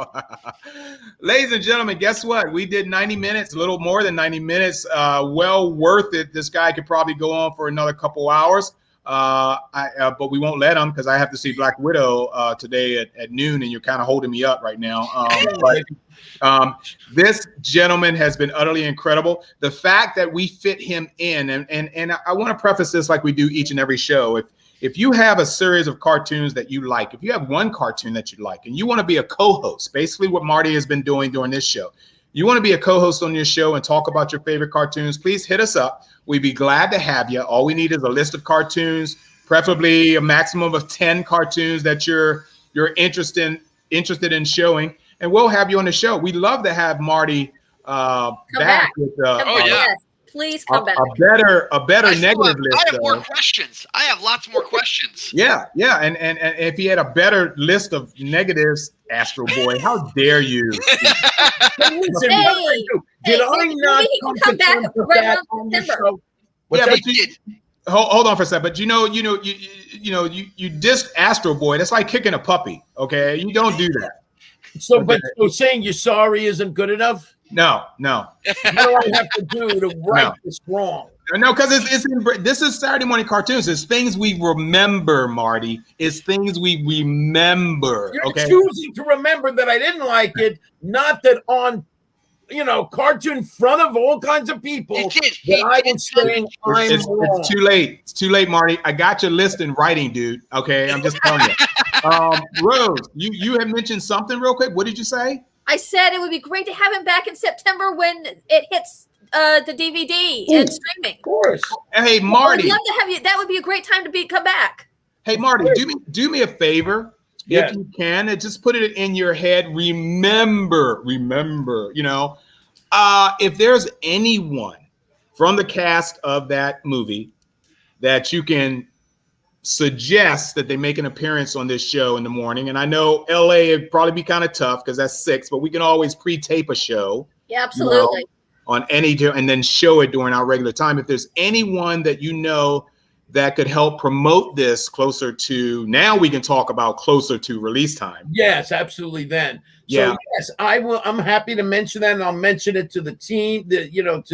Ladies and gentlemen, guess what? We did 90 minutes, a little more than 90 minutes. Well worth it. This guy could probably go on for another couple hours. But we won't let him because I have to see Black Widow today at noon, and you're kind of holding me up right now. This gentleman has been utterly incredible. The fact that we fit him in, and I want to preface this like we do each and every show. If you have a series of cartoons that you like, if you have one cartoon that you like, and you want to be a co-host, basically what Marty has been doing during this show, you want to be a co-host on your show and talk about your favorite cartoons, please hit us up. We'd be glad to have you. All we need is a list of cartoons, preferably a maximum of 10 cartoons that you're interested in showing, and we'll have you on the show. We'd love to have Marty back. With, yes. Please come back. A better negative list. I have more questions. I have lots more questions. Yeah. And if he had a better list of negatives, Astro Boy, how dare you? Did I not come back right on the show? Hold on for a second. But you dissed Astro Boy. That's like kicking a puppy. Okay, you don't do that. So saying you're sorry isn't good enough? No. What do I have to do to right this wrong? No, because this is Saturday Morning Cartoons. It's things we remember, Marty. It's things we remember. You're choosing to remember that I didn't like it, not that on cartoon in front of all kinds of people. It's too late. It's too late, Marty. I got your list in writing, dude. Okay, I'm just telling you. Rose, you had mentioned something real quick. What did you say? I said it would be great to have him back in September when it hits the DVD and streaming. Of course. Hey, Marty. I'd love to have you. That would be a great time to come back. Hey, Marty, do me a favor. Yeah. If you can, and just put it in your head. Remember, if there's anyone from the cast of that movie that you can suggest that they make an appearance on this show in the morning. And I know LA would probably be kind of tough because that's 6, but we can always pre-tape a show. Yeah, absolutely. On and then show it during our regular time. If there's anyone that that could help promote this closer to, now we can talk about closer to release time. Yes, absolutely. Then. Yeah. So yes, I will. I'm happy to mention that, and I'll mention it to the team, to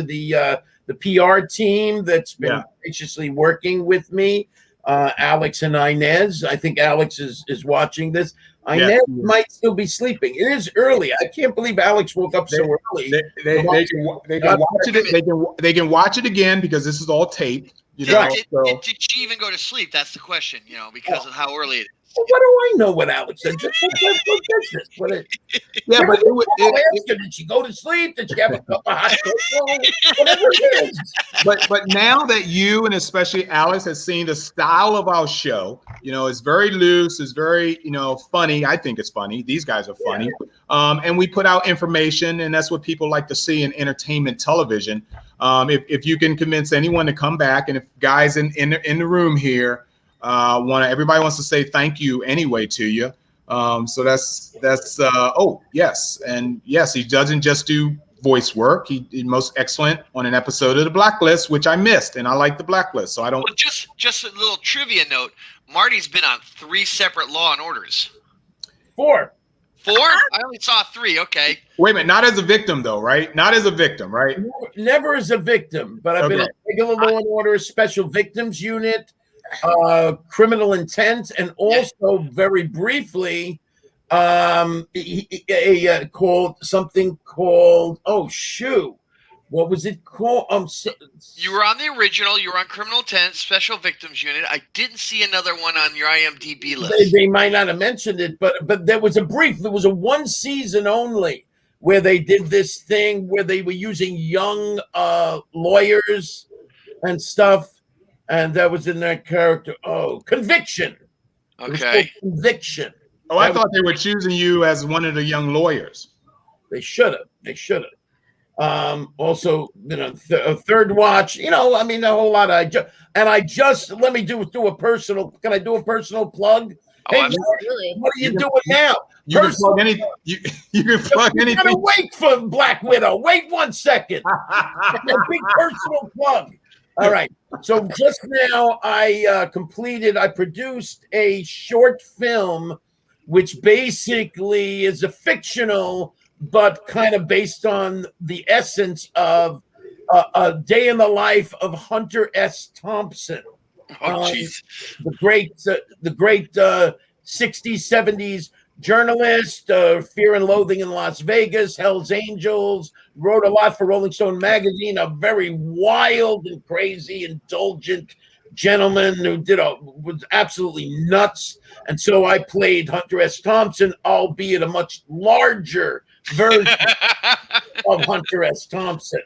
the PR team that's been graciously working with me. Alex and Inez. I think Alex is watching this. Inez might still be sleeping. It is early. I can't believe Alex woke up so early. They can watch it. They can watch it again because this is all taped. Did she even go to sleep? That's the question. Because of how early it is. Well, what do I know what Alex said? Just business. Did she go to sleep? Did she have a cup of hot cocoa? Whatever it is. But now that you and especially Alex has seen the style of our show, it's very loose. It's very, funny. I think it's funny. These guys are funny. And we put out information, and that's what people like to see in entertainment television. If you can convince anyone to come back, and if guys in the room here everybody wants to say thank you anyway to you. So that's yes. And yes, he doesn't just do voice work. He's most excellent on an episode of The Blacklist, which I missed, and I like The Blacklist. So I don't. Well, just a little trivia note. Marty's been on 3 separate Law and Orders. 4. 4? I only saw 3. Okay. Wait a minute. Not as a victim, though, right? Not as a victim, right? Never as a victim, but I've been on regular Law and Order, Special Victims Unit, Criminal Intent, and also very briefly what was it called? You were on the original. You were on Criminal Intent, Special Victims Unit. I didn't see another one on your IMDb list. They might not have mentioned it, but there was a 1 season only where they did this thing where they were using young lawyers and stuff. And that was in that character. Oh, Conviction. Okay. Conviction. I thought they were choosing you as one of the young lawyers. They should have. Also, third watch. I mean, a whole lot. I just let me do a personal. Can I do a personal plug? Hey, Mark, what are you doing now? You can plug any. You can plug anything. Gotta wait for Black Widow. Wait 1 second. A big personal plug. All right. So just now, I produced a short film, which basically is a fictional, but kind of based on the essence of a day in the life of Hunter S. Thompson. The great 60s, 70s journalist, Fear and Loathing in Las Vegas, Hell's Angels, wrote a lot for Rolling Stone magazine, a very wild and crazy, indulgent gentleman who was absolutely nuts. And so I played Hunter S. Thompson, albeit a much larger version of Hunter S. Thompson.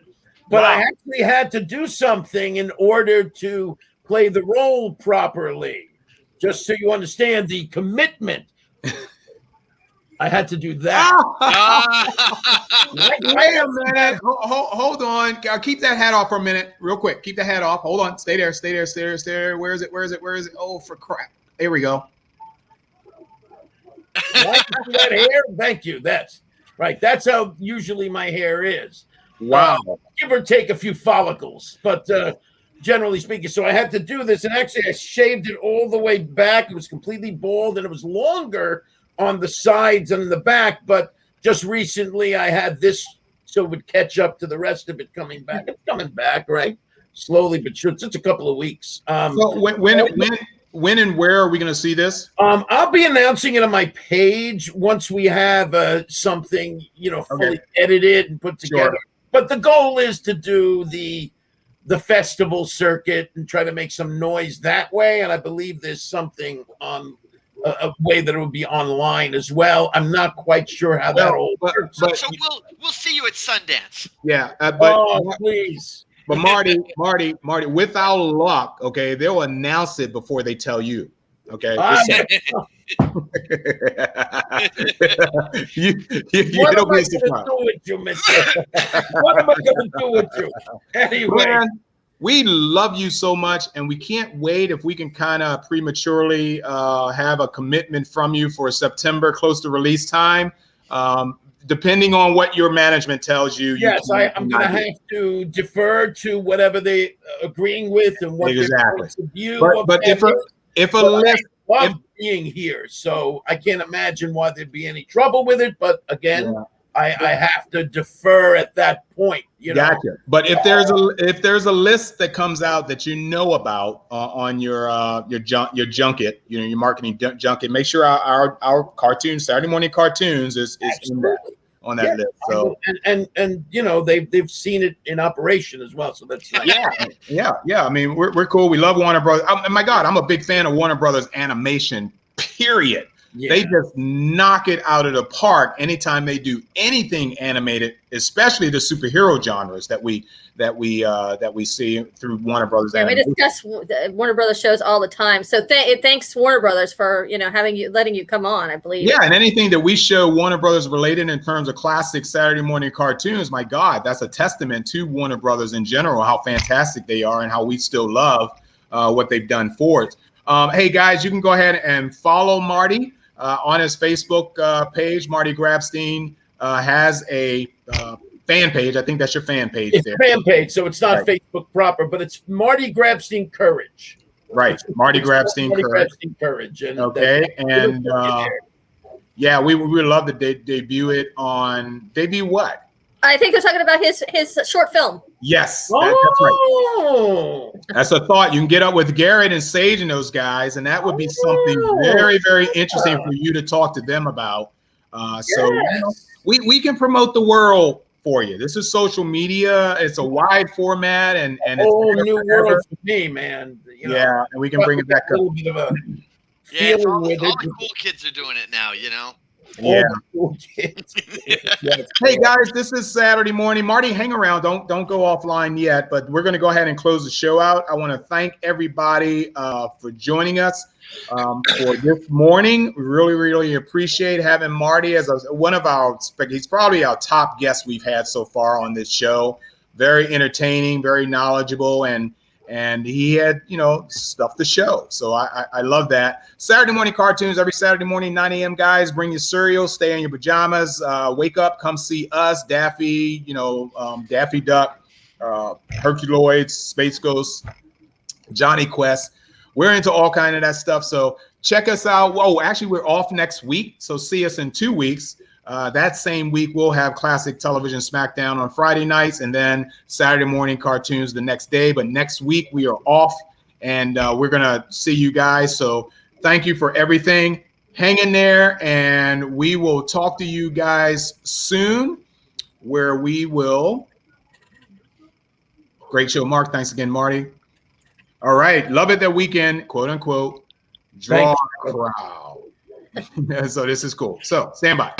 But I actually had to do something in order to play the role properly. Just so you understand the commitment. I had to do that. Wait a minute. Hold on. I'll keep that hat off for a minute, real quick. Keep the hat off. Hold on. Stay there. Where is it? Oh, for crap. There we go. That hair? Thank you. That's right. That's how usually my hair is. Wow. Give or take a few follicles, but generally speaking. So I had to do this, and actually I shaved it all the way back. It was completely bald, and it was longer on the sides and in the back, but just recently I had this so it would catch up to the rest of it coming back. It's coming back, right? Slowly but sure. It's just a couple of weeks. So when and where are we going to see this? I'll be announcing it on my page once we have something, fully edited and put together. Sure. But the goal is to do the festival circuit and try to make some noise that way. And I believe there's something on a way that it would be online as well. I'm not quite sure how that all works. So we'll see you at Sundance. Yeah, please. But Marty, with our luck, okay, they'll announce it before they tell you. Okay. What am I going to do with you, Mister? What am I going to do with you? Anyway. Man, we love you so much, and we can't wait if we can kind of prematurely have a commitment from you for September, close to release time. Depending on what your management tells you. Yes, I'm going to have to defer to whatever they agreeing with and what exactly. their view. But if a list, I love being here, so I can't imagine why there'd be any trouble with it. But again, I have to defer at that point. Gotcha. But if there's a list that comes out that about on your junket, your marketing junket, make sure our cartoon Saturday morning cartoons is in that, on that list. So and they've seen it in operation as well. So that's nice. Yeah. I mean, we're cool. We love Warner Brothers. My God, I'm a big fan of Warner Brothers animation. Period. Yeah. They just knock it out of the park anytime they do anything animated, especially the superhero genres that we see through Warner Brothers. Yeah, we discuss Warner Brothers shows all the time. So thanks Warner Brothers for letting you come on. I believe. Yeah, and anything that we show Warner Brothers related in terms of classic Saturday morning cartoons, my God, that's a testament to Warner Brothers in general, how fantastic they are and how we still love what they've done for us. Hey guys, you can go ahead and follow Marty. On his Facebook page. Marty Grabstein has a fan page. I think that's your fan page. It's a fan page, so it's not Facebook proper, but it's Marty Grabstein Courage. Right, Marty Grabstein Courage. And okay, and we would love to debut it on what? I think they're talking about his short film. Yes, that's right. That's a thought. You can get up with Garrett and Sage and those guys, and that would be something very, very interesting for you to talk to them about. We can promote the world for you. This is social media. It's a wide format, and it's whole new world for me, man. And we can bring it back up. All the cool kids are doing it now. Yeah. All the kids. Hey guys, this is Saturday morning. Marty, hang around. Don't go offline yet, but we're going to go ahead and close the show out. I want to thank everybody for joining us for this morning. We really appreciate having Marty as one of our. He's probably our top guest we've had so far on this show. Very entertaining, very knowledgeable, and he had, stuff to show. So I love that. Saturday morning cartoons every Saturday morning, 9 a.m. Guys, bring your cereal, stay in your pajamas, wake up, come see us, Daffy, Daffy Duck, Herculoids, Space Ghost, Johnny Quest. We're into all kind of that stuff. So check us out. Whoa, actually, we're off next week. So see us in 2 weeks. That same week, we'll have Classic Television SmackDown on Friday nights and then Saturday morning cartoons the next day. But next week, we are off, and we're going to see you guys. So thank you for everything. Hang in there, and we will talk to you guys soon, where we will. Great show, Mark. Thanks again, Marty. All right. Love it that weekend, quote unquote, draw a crowd. So this is cool. So stand by.